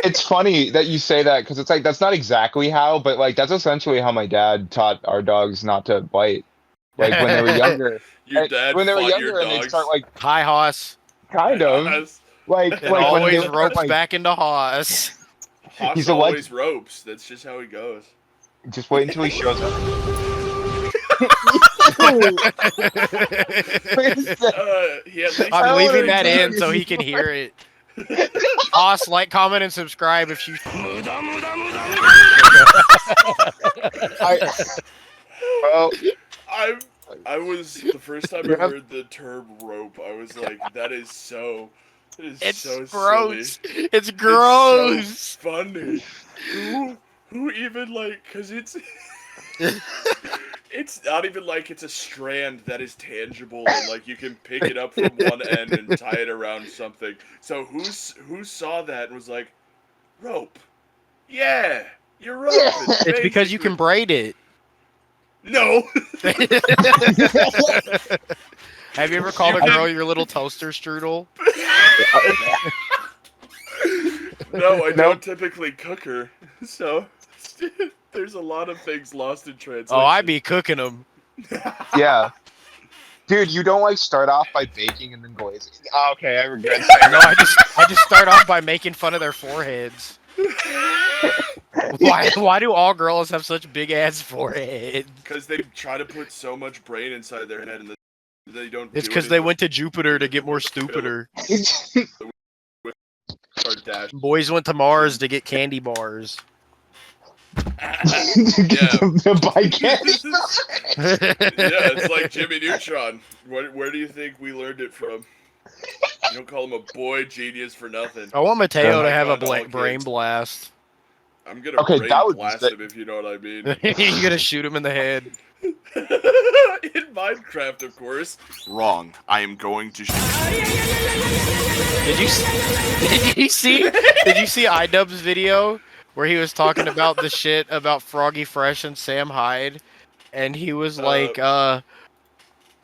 It's funny that you say that because it's like that's not exactly how, but like that's essentially how my dad taught our dogs not to bite. Like when they were younger, Your dad when they were fought your younger, and they'd dogs. start like Hi, Hoss. kind of like It like when they always would start, ropes like back into Hoss. Hoss He's a always ropes. That's just how he goes. just wait until he shows up. He at least I'm I leaving wanna that do in this. so he can hear it. Hoss, like, comment, and subscribe if you. Well, I was the first time I heard the term rope. I was like, that is so It's so gross. silly. It's gross. It's so funny. Who even like? Cause it's it's not even like it's a strand that is tangible and like you can pick it up from one end and tie it around something. So who saw that and was like, rope? Yeah, you're rope. It's because you can braid it. No. Have you ever called a girl your little toaster strudel? No, I don't typically cook her, so there's a lot of things lost in translation. Oh, I be cooking them. yeah. Dude, you don't like start off by baking and then glazing. Oh, okay, I regret saying No, I just start off by making fun of their foreheads. Why do all girls have such big ass foreheads? Because they try to put so much brain inside their head and they don't. It's because they went to Jupiter to get more stupider. Boys went to Mars to get candy bars. Yeah. to buy candy. Yeah, it's like Jimmy Neutron. Where do you think we learned it from? You don't call him a boy genius for nothing. I want Mateo to I have a found all brain kids. blast. I'm gonna Okay, brain that would be blast sick. him if you know what I mean. You're gonna shoot him in the head. In Minecraft, of course. Wrong. I am going to shoot. Did you see iDubbbz's video where he was talking about the shit about Froggy Fresh and Sam Hyde, and he was like,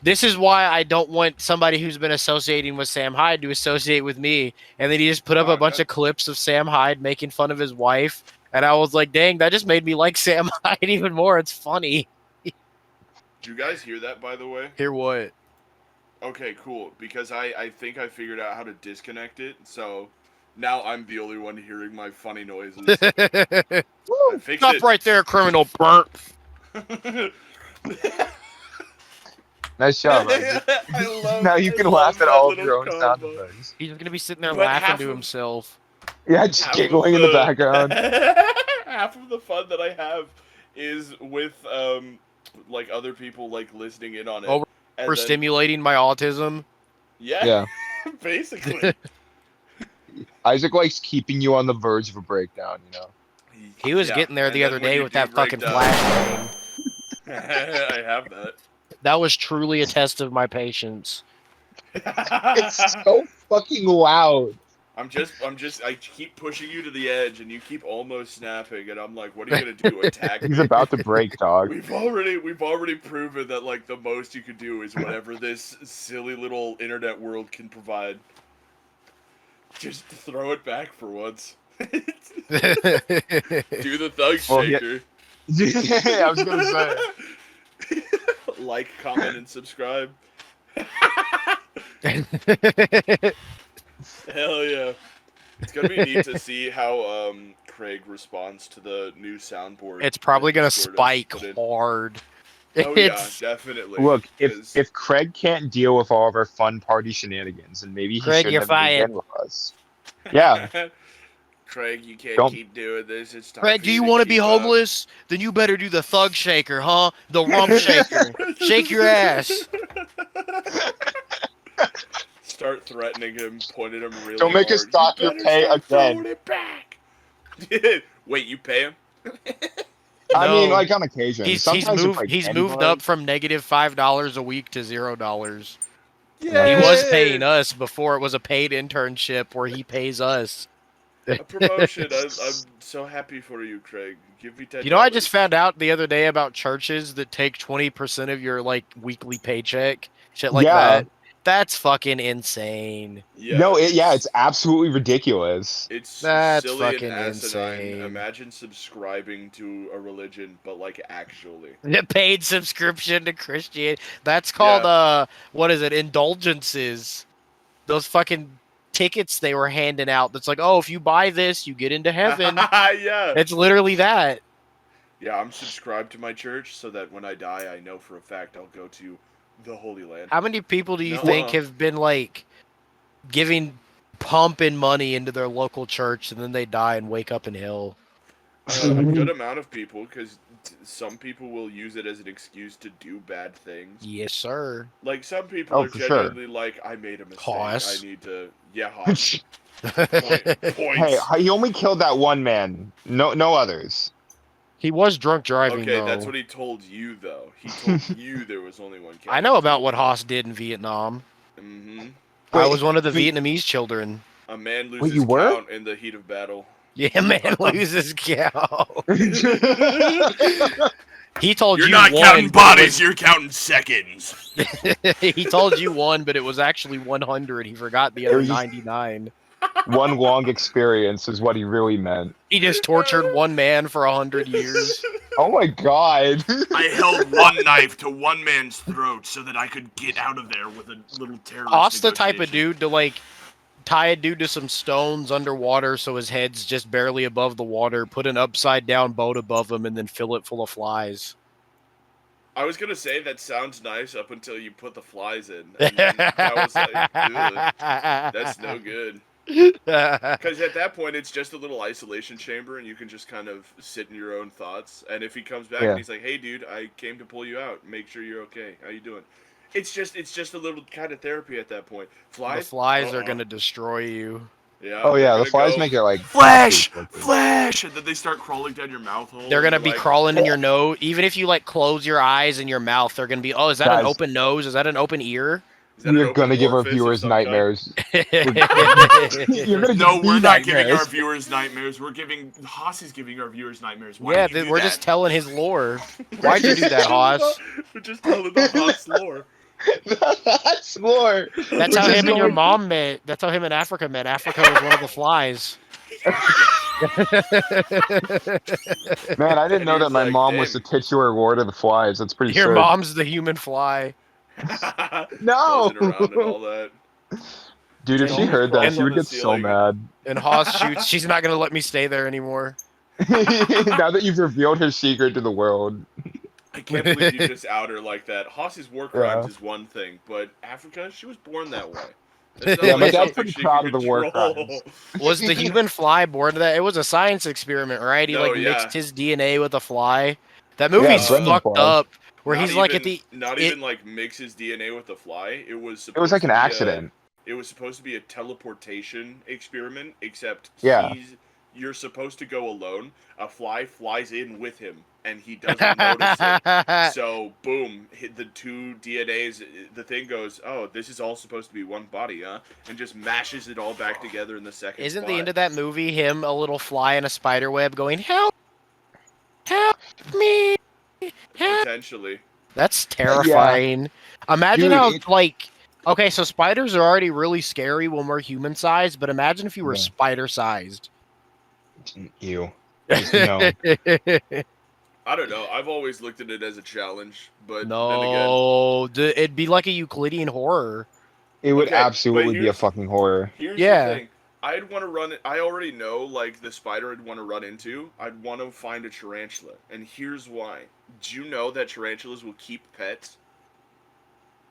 "This is why I don't want somebody who's been associating with Sam Hyde to associate with me." And then he just put up a bunch of clips of Sam Hyde making fun of his wife, and I was like, "Dang, that just made me like Sam Hyde even more. It's funny." Did you guys hear that, by the way? Hear what? Okay, cool. Because I think I figured out how to disconnect it, so now I'm the only one hearing my funny noises. I fixed Stop it. right there, criminal burnt. Nice job, Isaac. I love, Now you I can love laugh at that all of little your own sound combo. effects. He's gonna be sitting there But laughing half to of- himself. Yeah, just Half giggling of in the background. Half of the fun that I have is with like other people like listening in on it. Oh, And for then- stimulating my autism. Yeah, Yeah. basically. Isaac likes keeping you on the verge of a breakdown, you know. He was Yeah, getting there and the then other when day you with do that break fucking down- flash game. I have that. That was truly a test of my patience. It's so fucking loud. I keep pushing you to the edge, and you keep almost snapping, and I'm like, what are you gonna do? Attack me? He's about to break, dog. We've already proven that like the most you could do is whatever this silly little internet world can provide. Just throw it back for once. Do the thug Well, yeah. shaker. I was gonna say. Like, comment, and subscribe. Hell yeah. It's gonna be neat to see how Craig responds to the new soundboard. It's probably that gonna Discord has spike put in. hard. Oh yeah, It's definitely. Look, 'cause- if Craig can't deal with all of our fun party shenanigans, then maybe he Craig, shouldn't you're have moved fired. in with us. Yeah. Craig, you can't Don't- keep doing this. It's time Craig, for do you you to want to be keep up. homeless? Then you better do the thug shaker, huh? The rump shaker. Shake your ass. Start threatening him, point at him really Don't make hard. us dock You your better pay start again. throwing it back. Wait, you pay him? I mean, No. like on occasion. He's Sometimes you moved break he's candy moved bars. up from -$5 a week to $0. Yeah. He was paying us before it was a paid internship where he pays us. A promotion. I'm so happy for you, Craig. Give me $10. You know, I just found out the other day about churches that take 20% of your like weekly paycheck, shit like Yeah. that. That's fucking insane. Yeah, No, it's absolutely ridiculous. it's That's silly and fucking asinine. insane. Imagine subscribing to a religion, but like actually. The paid subscription to Christianity. That's called what is it? Indulgences. Those fucking tickets they were handing out. That's like, oh, if you buy this, you get into heaven. Yeah. It's literally that. Yeah, I'm subscribed to my church so that when I die, I know for a fact I'll go to the Holy Land. How many people do you No, think have been like giving pumping money into their local church and then they die and wake up in hell? A good amount of people, because some people will use it as an excuse to do bad things. Yes, sir. Like, some people Oh, are for sure. genuinely like, I made a mistake. Hoss. I need to... Yeah, Hoss. Points. Hey, he only killed that one man. No others. He was drunk driving, Okay, though. that's what he told you, though. He told you there was only one I know about what Haas did in Vietnam. Mm-hmm. I Wait, was one of the wait. Vietnamese children. A man Wait, loses you were? count in the heat of battle. Yeah, man loses count. He told You're you not one, counting but it bodies, you're counting seconds. he told you one, but it was actually 100. He forgot the It other was just- 99. One long experience is what he really meant. He just tortured one man for 100 years. Oh my god. I held one knife to one man's throat so that I could get out of there with a little terrorist Haas the type of negotiation. dude to like tie a dude to some stones underwater so his head's just barely above the water, put an upside down boat above him, and then fill it full of flies. I was gonna say that sounds nice up until you put the flies in, and then that was like, ugh, that's no good. Because at that point, it's just a little isolation chamber, and you can just kind of sit in your own thoughts. And if he comes back Yeah. and he's like, "Hey, dude, I came to pull you out. Make sure you're okay. How you doing?" It's just a little kind of therapy at that point. The Flies. flies are Uh-uh. gonna destroy you. Yeah. Oh they're yeah, the gonna flies go- make it like Flash! absolutely Flash! And then they start crawling down your mouth hole. They're and gonna you're be like, crawling in your nose. Even if you like close your eyes and your mouth, they're gonna be. Oh, is that an Guys. open nose? Is that an open ear? Is that an You're open gonna give our orifice of viewers some kind? nightmares. You're yeah, gonna No, give we're me not giving our nightmares. viewers nightmares. We're giving... Haas is giving our viewers nightmares. Why did you dude, do we're that? just telling his lore. Why'd you do that, Haas? We're just telling the Haas lore. That's more. That's how him and your mom met. That's how him and Africa met. Africa was one of the flies. Man, I didn't And know that he's my like, mom was the "Damn." titular lord of the flies. That's pretty Your sick. mom's the human fly. No! Buzzing around and all that. Dude, if And she always heard that, crawls she on would the get so ceiling. mad. And Haas shoots. She's not gonna let me stay there anymore. Now that you've revealed her secret to the world. I can't believe you just out her like that. Haas's war crimes Yeah. is one thing, but Africa, she was born that way. That's not Yeah, like my dad's something pretty she proud can of the war control. crimes. Was the human fly born to that? It was a science experiment, right? He No, like yeah. mixed his DNA with a fly. That movie's Brendan fucked flies. up. Where Not he's like at even- the. Not it- even like mix his DNA with the fly. It was It was like an supposed to be accident. It was supposed to be a teleportation experiment, except Yeah. you're supposed to go alone. A fly flies in with him, and he doesn't notice it. So, boom, hit the two DNAs. The thing goes, oh, this is all supposed to be one body, huh? And just mashes it all back together in the second Isn't spot. the end of that movie him, a little fly in a spider web, going, "Help, help me, help"? Potentially. That's terrifying. Imagine Dude, how it- like. Okay, so spiders are already really scary when we're human sized, but imagine if you were Yeah. spider sized. Ew. Just no. I don't know. I've always looked at it as a challenge, but then again, No, it'd be like a Euclidean horror. It would Okay, absolutely but be a here's- fucking horror. here's Yeah. the thing. I'd want to run it. I already know, like, the spider I'd want to run into. I'd want to find a tarantula. And here's why. Do you know that tarantulas will keep pets?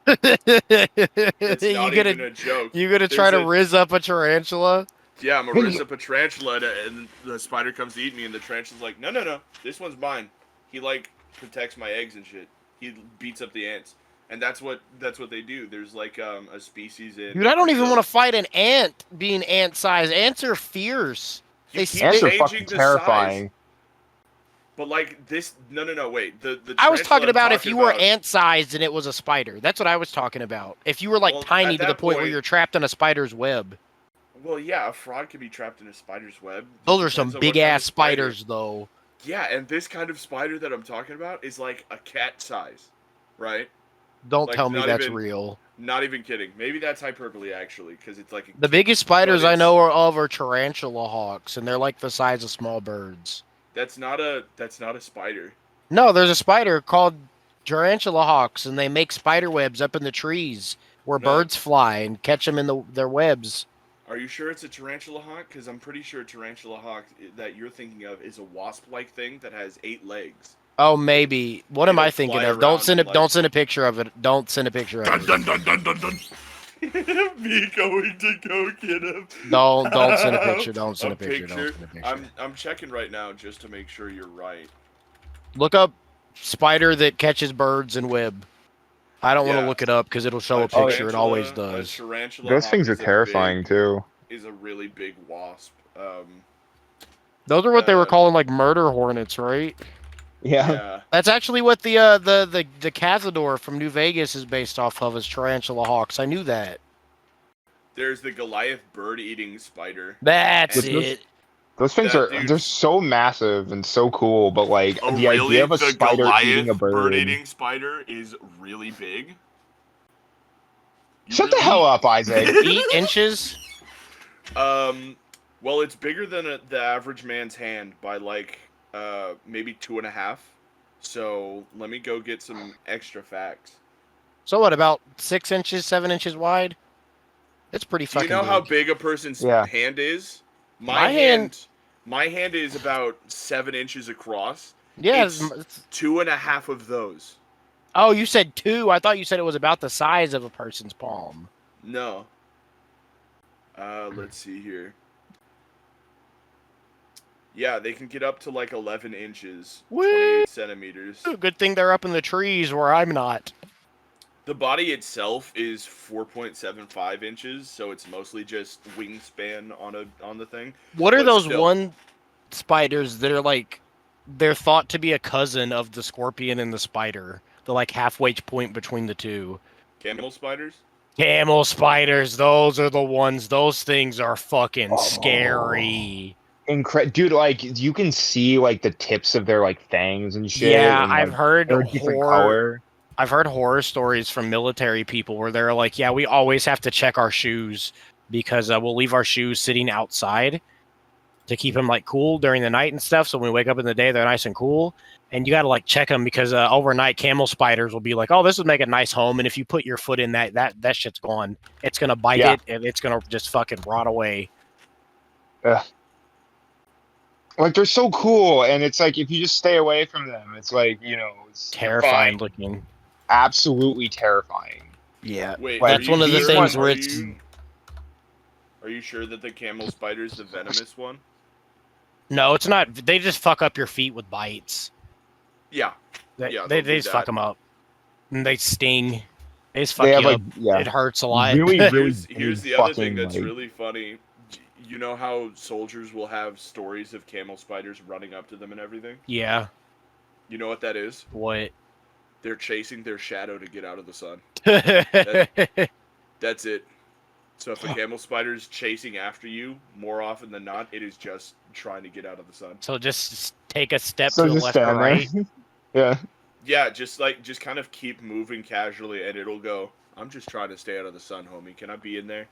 It's you not gonna even a joke. you gonna try to There's a- riz up a tarantula? Yeah, Marissa Petrantula, and the spider comes to eat me, and the tarantula's like, no, this one's mine. He like protects my eggs and shit. He beats up the ants, and that's what they do. There's like a species in. Dude, I don't even Brazil. want to fight an ant being ant size. Ants are fierce. You They keep Ants are changing fucking the terrifying. size. But like this, no, wait. The I was tarantula talking I'm about if talking you were about- ant sized and it was a spider. That's what I was talking about. If you were like Well, tiny at to the that point where point- you're trapped in a spider's web. Well, yeah, a frog can be trapped in a spider's web. Just Those are some depends on what big kind of ass spider. spiders, though. Yeah, and this kind of spider that I'm talking about is like a cat size, right? Don't Like, tell me not that's even- real. Not even kidding. Maybe that's hyperbole actually, because it's like The biggest spiders but I it's- know are tarantula hawks, and they're like the size of small birds. That's not a spider. No, there's a spider called tarantula hawks, and they make spider webs up in the trees where No. birds fly and catch them in their webs. Are you sure it's a tarantula hawk? Because I'm pretty sure tarantula hawk that you're thinking of is a wasp-like thing that has 8 legs. Oh, maybe. What am It'll I thinking fly of? Don't around send and, it. Don't like- send a picture of it. Don't send a picture of Dun it. dun dun dun dun dun. Me going to go get him. Don't send a picture. Don't send a picture. Don't send a picture. I'm checking right now just to make sure you're right. Look up spider that catches birds and web. I don't want Yeah. to look it up because it'll show a A picture. It always tarantula- does. A tarantula Those hawk things are is a terrifying too. is a really big wasp. Those are what they were uh, calling like murder hornets, right? Yeah. That's actually what the Cazador from New Vegas is based off of, is tarantula hawks. I knew that. There's the Goliath bird-eating spider. That's Which was- it. Those things That are dude's- they're so massive and so cool, but like Oh, the really? idea of a The spider eating a Goliath bird. bird-eating spider is really big. You Shut the really- hell up, Isaac. 8 inches. Well, it's bigger than the average man's hand by like maybe 2.5. So let me go get some extra facts. So what? About 6 inches, 7 inches wide. It's pretty Do fucking. you know how big. big a person's Yeah. hand is? My hand- My hand is about 7 inches across. Yeah. it's 2.5 of those. Oh, you said 2. I thought you said it was about the size of a person's palm. No. Let's see here. Yeah, they can get up to like 11 inches, Woo! 28 centimeters. Good thing they're up in the trees where I'm not. The body itself is 4.75 inches, so it's mostly just wingspan on the thing. What are But those still. one spiders that are like, they're thought to be a cousin of the scorpion and the spider? The like halfway point between the two. Camel spiders? Camel spiders, those are the ones. Those things are fucking Oh. scary. Dude, like you can see like the tips of their like fangs and shit. Yeah, and, I've like, heard they're a different horror. color. I've heard horror stories from military people where they're like, "Yeah, we always have to check our shoes because we'll leave our shoes sitting outside to keep them like cool during the night and stuff. So when we wake up in the day, they're nice and cool. And you got to like check them because overnight camel spiders will be like, "Oh, this would make a nice home." And if you put your foot in that shit's gone. It's gonna bite Yeah. it and it's gonna just fucking rot away. Like they're so cool, and it's like if you just stay away from them, it's like it's Terrifying fine. looking. absolutely terrifying. Yeah. Wait, Like, are That's you one of the sure- things are where it's you- Are you sure that the camel spider's the venomous one? no, it's not. They just fuck up your feet with bites. Yeah. They, Yeah, they they'll do just fuck that. them up. And they sting. They just fuck They you have up. like yeah, It hurts a lot. really, really. Here's big the other thing fucking, that's like- really funny. You know how soldiers will have stories of camel spiders running up to them and everything? Yeah. You know what that is? What? They're chasing their shadow to get out of the sun. Yeah. That's it. So if a camel spider's chasing after you, more often than not, it is just trying to get out of the sun. So just take a step So to the just left or stand right. there. Yeah. Yeah, just kind of keep moving casually, and it'll go, I'm just trying to stay out of the sun, homie. Can I be in there?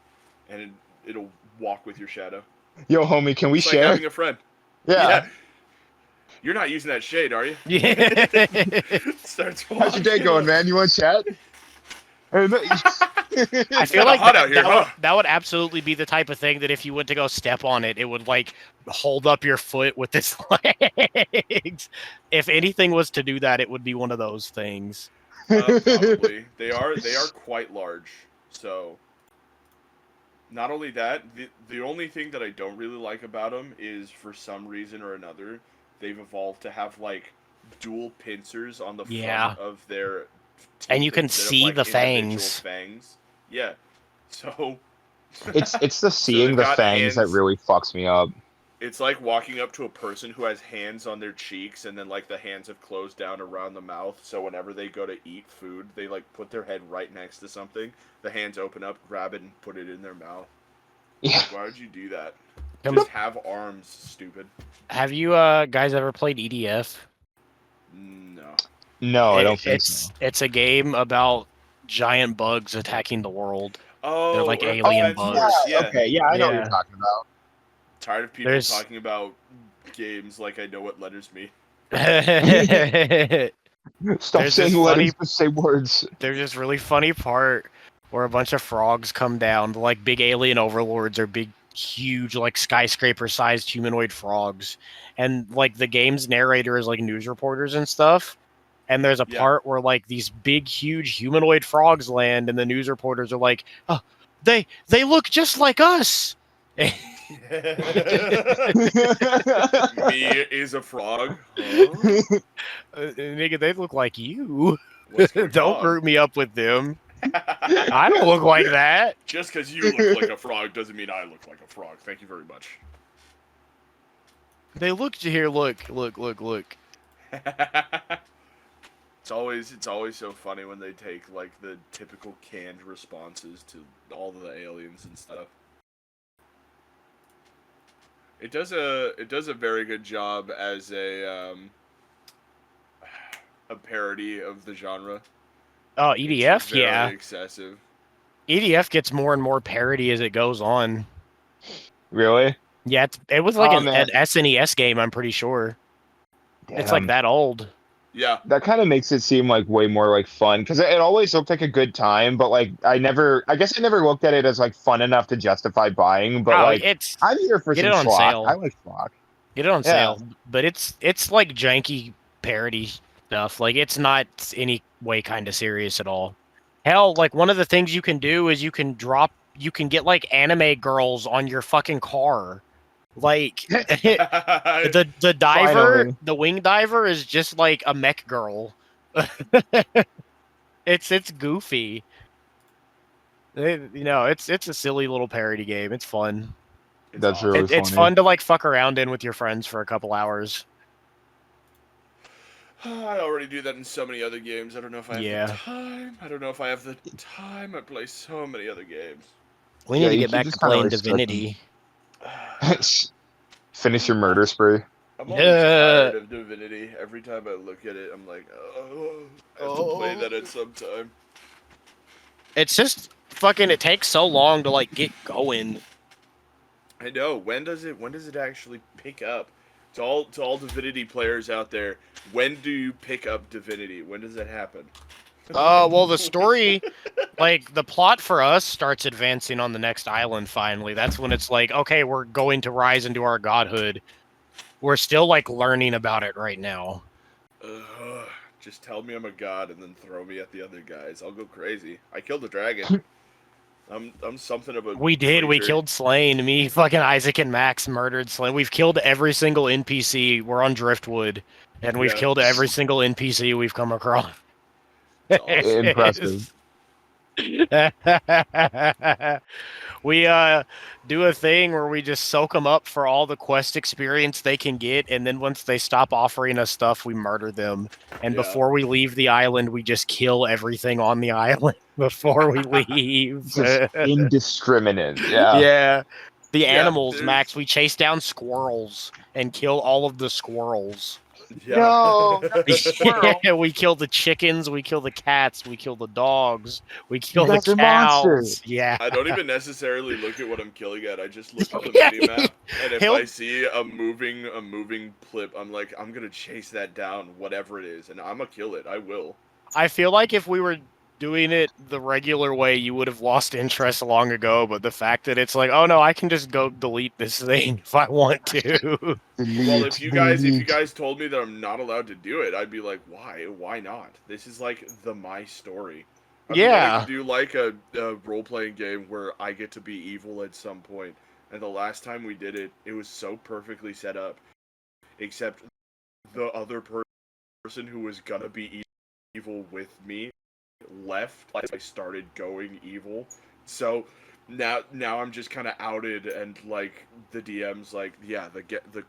And it'll walk with your shadow. Yo, homie, can we It's like share? having a friend. Yeah. You're not using that shade, are you? Yeah. Starts How's your walking day going, up. man? You want to chat? I feel kinda like hot out here, huh? that would absolutely be the type of thing that if you went to go step on it, it would like hold up your foot with its legs. If anything was to do that, it would be one of those things. Probably. They are quite large. So Not only that, the only thing that I don't really like about them is for some reason or another, they've evolved to have like dual pincers on the Yeah. front of their And you teeth can instead of see like the individual fangs. fangs. Yeah. So It's the so seeing they've the got fangs that hands. really fucks me up. It's like walking up to a person who has hands on their cheeks and then like the hands have closed down around the mouth, so whenever they go to eat food, they like put their head right next to something. The hands open up, grab it and put it in their mouth. Yeah. Like, why would you do that? Come- Just have arms, stupid. Have you guys ever played EDF? No. No, I don't think so. It's a game about giant bugs attacking the world. Oh, like Earth alien Defense bugs. Force, yeah. Okay, yeah, I know what you're Yeah. talking about. Tired of people There's- talking about games like I know what letters mean. There's Stop There's saying this letters, just say words. this really funny part where a bunch of frogs come down, like big alien overlords or big, huge, like skyscraper-sized humanoid frogs, and like the game's narrator is like news reporters and stuff. And there's a Yeah. part where like these big, huge humanoid frogs land, and the news reporters are like, "Oh, they look just like us." Me is a frog. Huh? Nigga, they look like you. What's going Don't on? group me up with them. I don't look like that. Just because you look like a frog doesn't mean I look like a frog. Thank you very much. They look here. Look. It's always so funny when they take like the typical canned responses to all the aliens and stuff. It does a very good job as a parody of the genre. Oh, It's EDF, very yeah. excessive. EDF gets more and more parody as it goes on. Really? Yeah, it was like Oh, an man. SNES game. I'm pretty sure it's like Damn. that old. Yeah, That kind of makes it seem like way more like fun because it always looked like a good time, but like I guess I never looked at it as like fun enough to justify buying. But Oh, like it's I'm here for get some it on schlock. sale. I like schlock. Get it on Yeah. sale, but it's like janky parody stuff. Like it's not any way kind of serious at all. Hell, like one of the things you can do is you can get like anime girls on your fucking car. Like the diver, Finally. the wing diver is just like a mech girl. It's goofy. It's a silly little parody game. It's fun. it's That's awesome. really It's funny. fun to like fuck around in with your friends for a couple hours. I already do that in so many other games. I don't know if I have Yeah. the time. I don't know if I have the time. I play so many other games. We Yeah, need to you get back to just kinda playing restrict them. Divinity. Finish your murder spree. I'm always tired of Divinity. Every time I look at it, I'm like, oh, I have to play that at some time. It's just fucking. It takes so long to like get going. I know. When does it actually pick up? To all Divinity players out there, when do you pick up Divinity? When does that happen? Well, the story, like the plot for us, starts advancing on the next island. Finally, that's when it's like, okay, we're going to rise into our godhood. We're still like learning about it right now. Just tell me I'm a god and then throw me at the other guys. I'll go crazy. I killed the dragon. I'm something of a. We did. We creature. killed Slain. Me, fucking Isaac, and Max murdered Slain. We've killed every single NPC. We're on Driftwood, and we've Yeah. killed every single NPC we've come across. It's awesome. Impressive. We do a thing where we just soak them up for all the quest experience they can get, and then once they stop offering us stuff, we murder them. And Yeah. before we leave the island, we just kill everything on the island before we leave. Just indiscriminate. Yeah. Yeah. The Yeah, animals, there's- Max. We chase down squirrels and kill all of the squirrels. Yeah. No, not the squirrel. We kill the chickens, we kill the cats, we kill the dogs, we kill guys the are cows. monsters. Yeah. I don't even necessarily look at what I'm killing at. I just look at the Yeah, minimap, and if he'll- I see a moving blip, I'm like, I'm gonna chase that down, whatever it is, and I'm gonna kill it. I will. I feel like if we were doing it the regular way, you would have lost interest long ago, but the fact that it's like, oh no, I can just go delete this thing if I want to. Well, if you guys told me that I'm not allowed to do it, I'd be like, why? Why not? This is like my story. I've been wanting Yeah. to do like a role-playing game where I get to be evil at some point. And the last time we did it, it was so perfectly set up. Except the other person who was gonna be evil with me left. Like I started going evil. So now I'm just kind of outed, and like the DM's like, yeah, the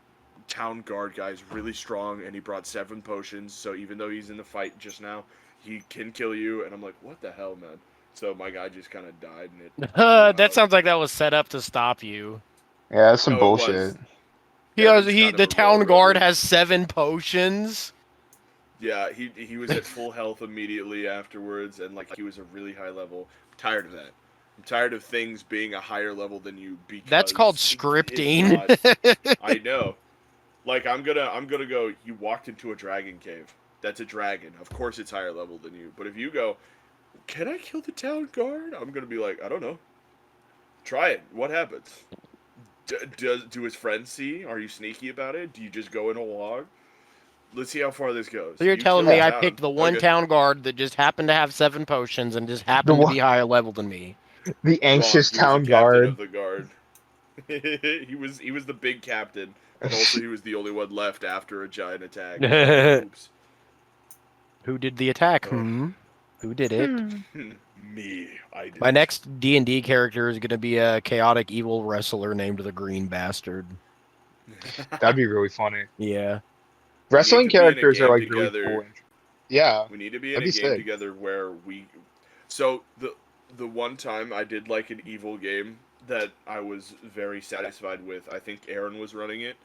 town guard guy's really strong, and he brought 7 potions. So even though he's in the fight just now, he can kill you. And I'm like, what the hell, man? So my guy just kind of died, and it. That sounds like that was set up to stop you. Yeah, that's some No, it was. bullshit. Kevin's kind of The a town railroader. guard has 7 potions. Yeah, he was at full health immediately afterwards, and like he was a really high level. I'm tired of that. I'm tired of things being a higher level than you because That's called it's scripting. not. I know. Like I'm gonna go. You walked into a dragon cave. That's a dragon. Of course, it's higher level than you. But if you go, can I kill the town guard? I'm gonna be like, I don't know. Try it. What happens? Do his friends see? Are you sneaky about it? Do you just go in a log? Let's see how far this goes. So you're You telling kill me the I town. picked the one Okay. town guard that just happened to have 7 potions and just The happened to one, be higher level than me. the Wrong. anxious He was the town captain guard. of the guard. he was the big captain, but also he was the only one left after a giant attack. Oops. Who did the attack? Ugh. Who did it? Me. I did. My next D&D character is going to be a chaotic evil wrestler named the Green Bastard. That'd be really funny. Yeah. Wrestling to be in a characters are game like really together. cool. Yeah, We need to be in that'd a be game sick. together where we. So the one time I did like an evil game that I was very satisfied with. I think Aaron was running it,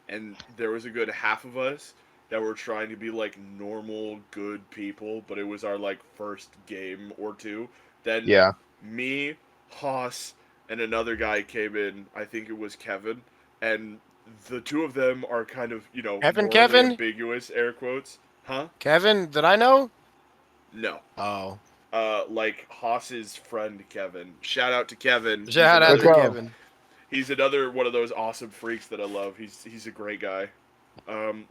and there was a good half of us that were trying to be like normal, good people, but it was our like first game or two. Then Yeah. me, Haas, and another guy came in. I think it was Kevin, and the two of them are kind of morally Kevin? ambiguous, air quotes. Huh? Kevin, did I know? No. Oh. Like Haas's friend Kevin. Shout out to Kevin. Shout out Let's to go. Kevin. He's another one of those awesome freaks that I love. He's a great guy.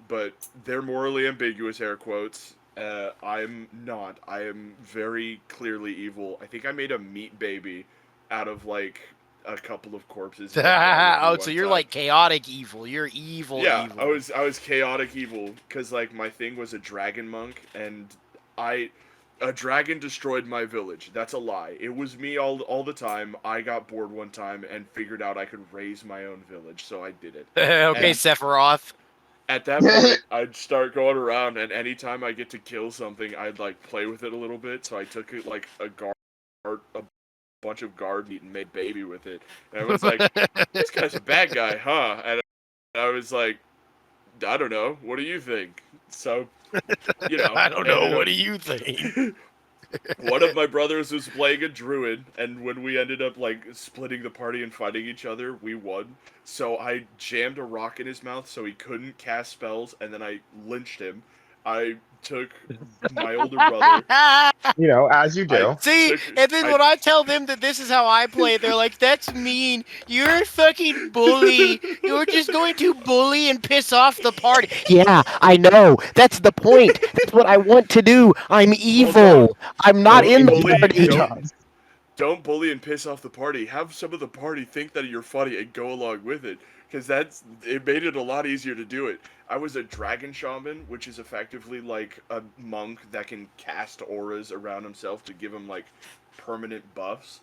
But they're morally ambiguous, air quotes. I'm not. I am very clearly evil. I think I made a meat baby out of like a couple of corpses. Oh, so you're like chaotic evil. You're evil. Yeah, evil. I was chaotic evil because like my thing was a dragon monk, and a dragon destroyed my village. That's a lie. It was me all the time. I got bored one time and figured out I could raise my own village, so I did it. Okay, And Sephiroth. at that point, I'd start going around, and anytime I get to kill something, I'd like play with it a little bit. So I took it like a bunch of guard meat and made baby with it. And I was like, this guy's a bad guy, huh? And I was like, I don't know. What do you think? So, I don't know. What do you think? One of my brothers was playing a druid, and when we ended up like splitting the party and fighting each other, we won. So I jammed a rock in his mouth so he couldn't cast spells, and then I lynched him. I took my older brother. As you do. See, and then when I tell them that this is how I play, they're like, "That's mean. You're a fucking bully. You're just going to bully and piss off the party." Yeah, I know. That's the point. That's what I want to do. I'm evil. I'm not Don't in the bully- party. Don't bully and piss off the party. Have some of the party think that you're funny and go along with it, because it made it a lot easier to do it. I was a dragon shaman, which is effectively like a monk that can cast auras around himself to give him like permanent buffs.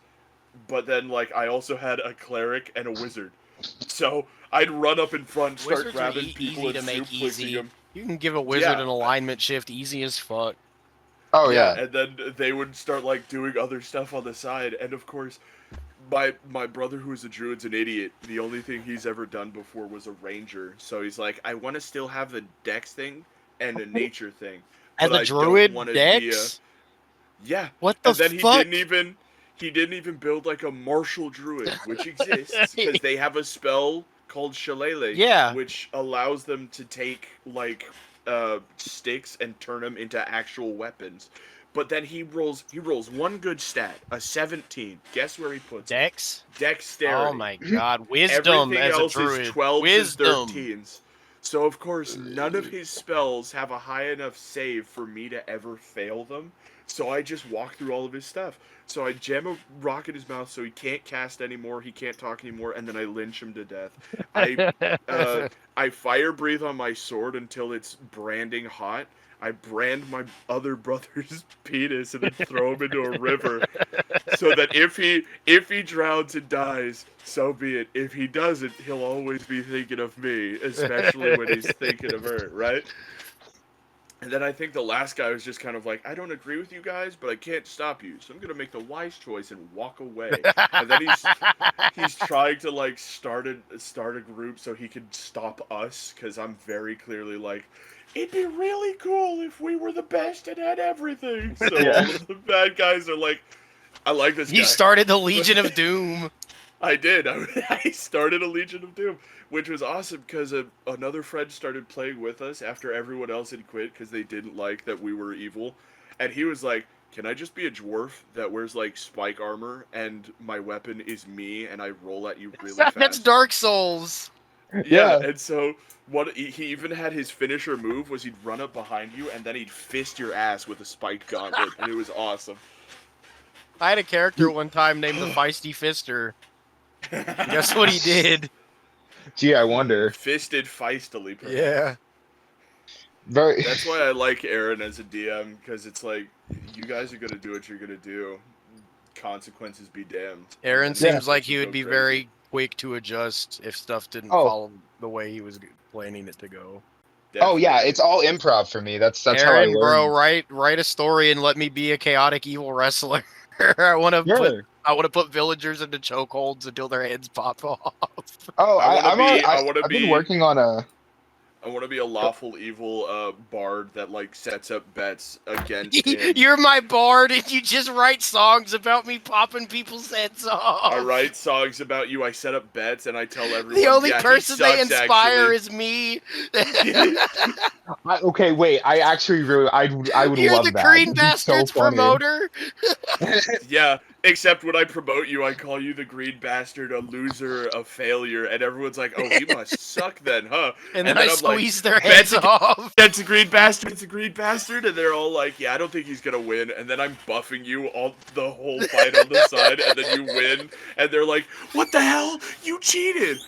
But then like I also had a cleric and a wizard, so I'd run up in front, start Wizards are grabbing people easy and to make suplexing easy. them. You can give a wizard Yeah. an alignment shift easy as fuck. Oh yeah. And then they would start like doing other stuff on the side, and of course, my brother who is a druid's an idiot. The only thing he's ever done before was a ranger, so he's like, I want to still have the dex thing and a nature thing. As but a I don't druid, wanna Dex? Yeah. What the And then fuck? he didn't even build like a martial druid, which exists because they have a spell called Shillelagh, Yeah. which allows them to take like sticks and turn them into actual weapons. But then he rolls one good stat, a 17. Guess where he puts it? Dex? Dexterity. Oh my god. Wisdom Everything as a else druid. is 12s Wisdom. and 13s. So of course none of his spells have a high enough save for me to ever fail them. So I just walk through all of his stuff. So I jam a rock in his mouth so he can't cast anymore, he can't talk anymore, and then I lynch him to death. I fire breathe on my sword until it's branding hot. I brand my other brother's penis and then throw him into a river, so that if he drowns and dies, so be it. If he doesn't, he'll always be thinking of me, especially when he's thinking of her, right? And then I think the last guy was just kind of like, I don't agree with you guys, but I can't stop you, so I'm gonna make the wise choice and walk away. And then he's trying to like start a group so he could stop us, because I'm very clearly like, it'd be really cool if we were the best and had everything. So all of the bad guys are like, I like this guy. You started the Legion of Doom. I did. I started a Legion of Doom, which was awesome because another friend started playing with us after everyone else had quit because they didn't like that we were evil. And he was like, can I just be a dwarf that wears like spike armor and my weapon is me and I roll at you really fast? That's Dark Souls. Yeah, and so what he even had his finisher move was he'd run up behind you and then he'd fist your ass with a spiked gauntlet, and it was awesome. I had a character one time named the Feisty Fister. Guess what he did? Gee, I wonder. Fisted feistily. Perhaps. Yeah. Very. That's why I like Aaron as a DM, because it's like, you guys are gonna do what you're gonna do. Consequences be damned. Aaron And seems like you he go would be crazy. very quick to adjust if stuff didn't Oh. follow the way he was planning it to go. Oh yeah, Definitely. it's all improv for me. That's how I Aaron, learn. bro, write a story and let me be a chaotic evil wrestler. I want to put villagers into chokeholds until their heads pop off. Oh, I've been working on a. I want to be a lawful evil bard that like sets up bets against him. You're my bard, and you just write songs about me popping people's heads off. I write songs about you. I set up bets, and I tell everyone. The only yeah, person they sucks, inspire actually. is me. Okay, wait. I actually really, I would You're love the that. Green That'd be so Bastards funny. promoter. Yeah, except when I promote you, I call you the green bastard, a loser, a failure, and everyone's like, "Oh, he must suck then, huh?" And then I I'm squeeze their "Bets heads off. It's a green bastard. It's a green bastard," and they're all like, "Yeah, I don't think he's gonna win." And then I'm buffing you all the whole fight on the side, and then you win, and they're like, "What the hell? You cheated!"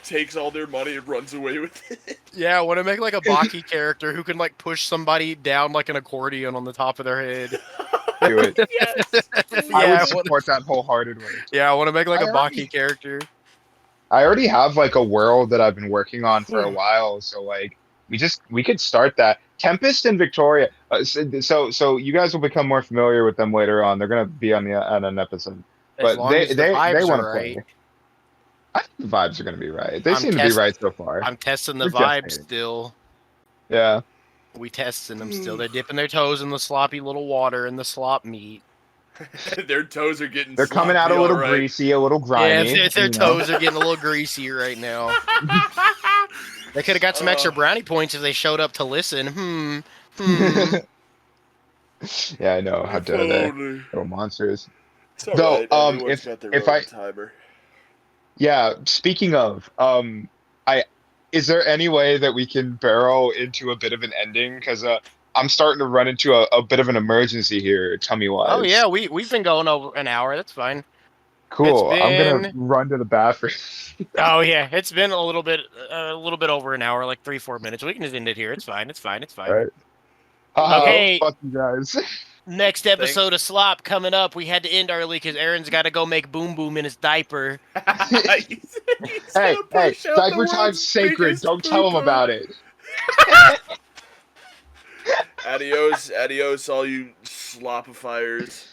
Takes all their money and runs away with it. Yeah, I want to make like a Baki character who can like push somebody down like an accordion on the top of their head. Do it. Yes. I Yeah, would support that wholeheartedly. Yeah, I want to make like a I already- Baki character. I already have like a world that I've been working on for a while, so like we could start that. Tempest and Victoria. So you guys will become more familiar with them later on. They're gonna be on an episode, As but long they as the they vibes want are to right. play. I think the vibes are gonna be right. They I'm seem to be right so far. I'm testing the We're vibes just still. Yeah. We testing them still. They're dipping their toes in the sloppy little water and the slop meat. Their toes are getting. They're coming out a sloppy, little all right. greasy, a little grimy. Yeah, their you know? toes are getting a little greasy right now. They could have got some extra brownie points if they showed up to listen. Yeah, I know. How dare they? Totally. Little monsters. It's all Though, right. Everyone's if- got their if own I- timer. Yeah, speaking of, is there any way that we can barrel into a bit of an ending? Because I'm starting to run into a bit of an emergency here, tummy wise. Oh yeah, we've been going over an hour. That's fine. Cool. It's I'm gonna been- run to the bathroom. Oh yeah, it's been a little bit over an hour, like 3-4 minutes. We can just end it here. It's fine. Right. Okay. Fuck you guys. Next episode of Slop coming up. We had to end early because Aaron's got to go make Boom Boom in his diaper. He's Hey, gonna push out the diaper time's world's sacred. biggest Don't tell him poo-poo. about it. Adios, all you slopifiers.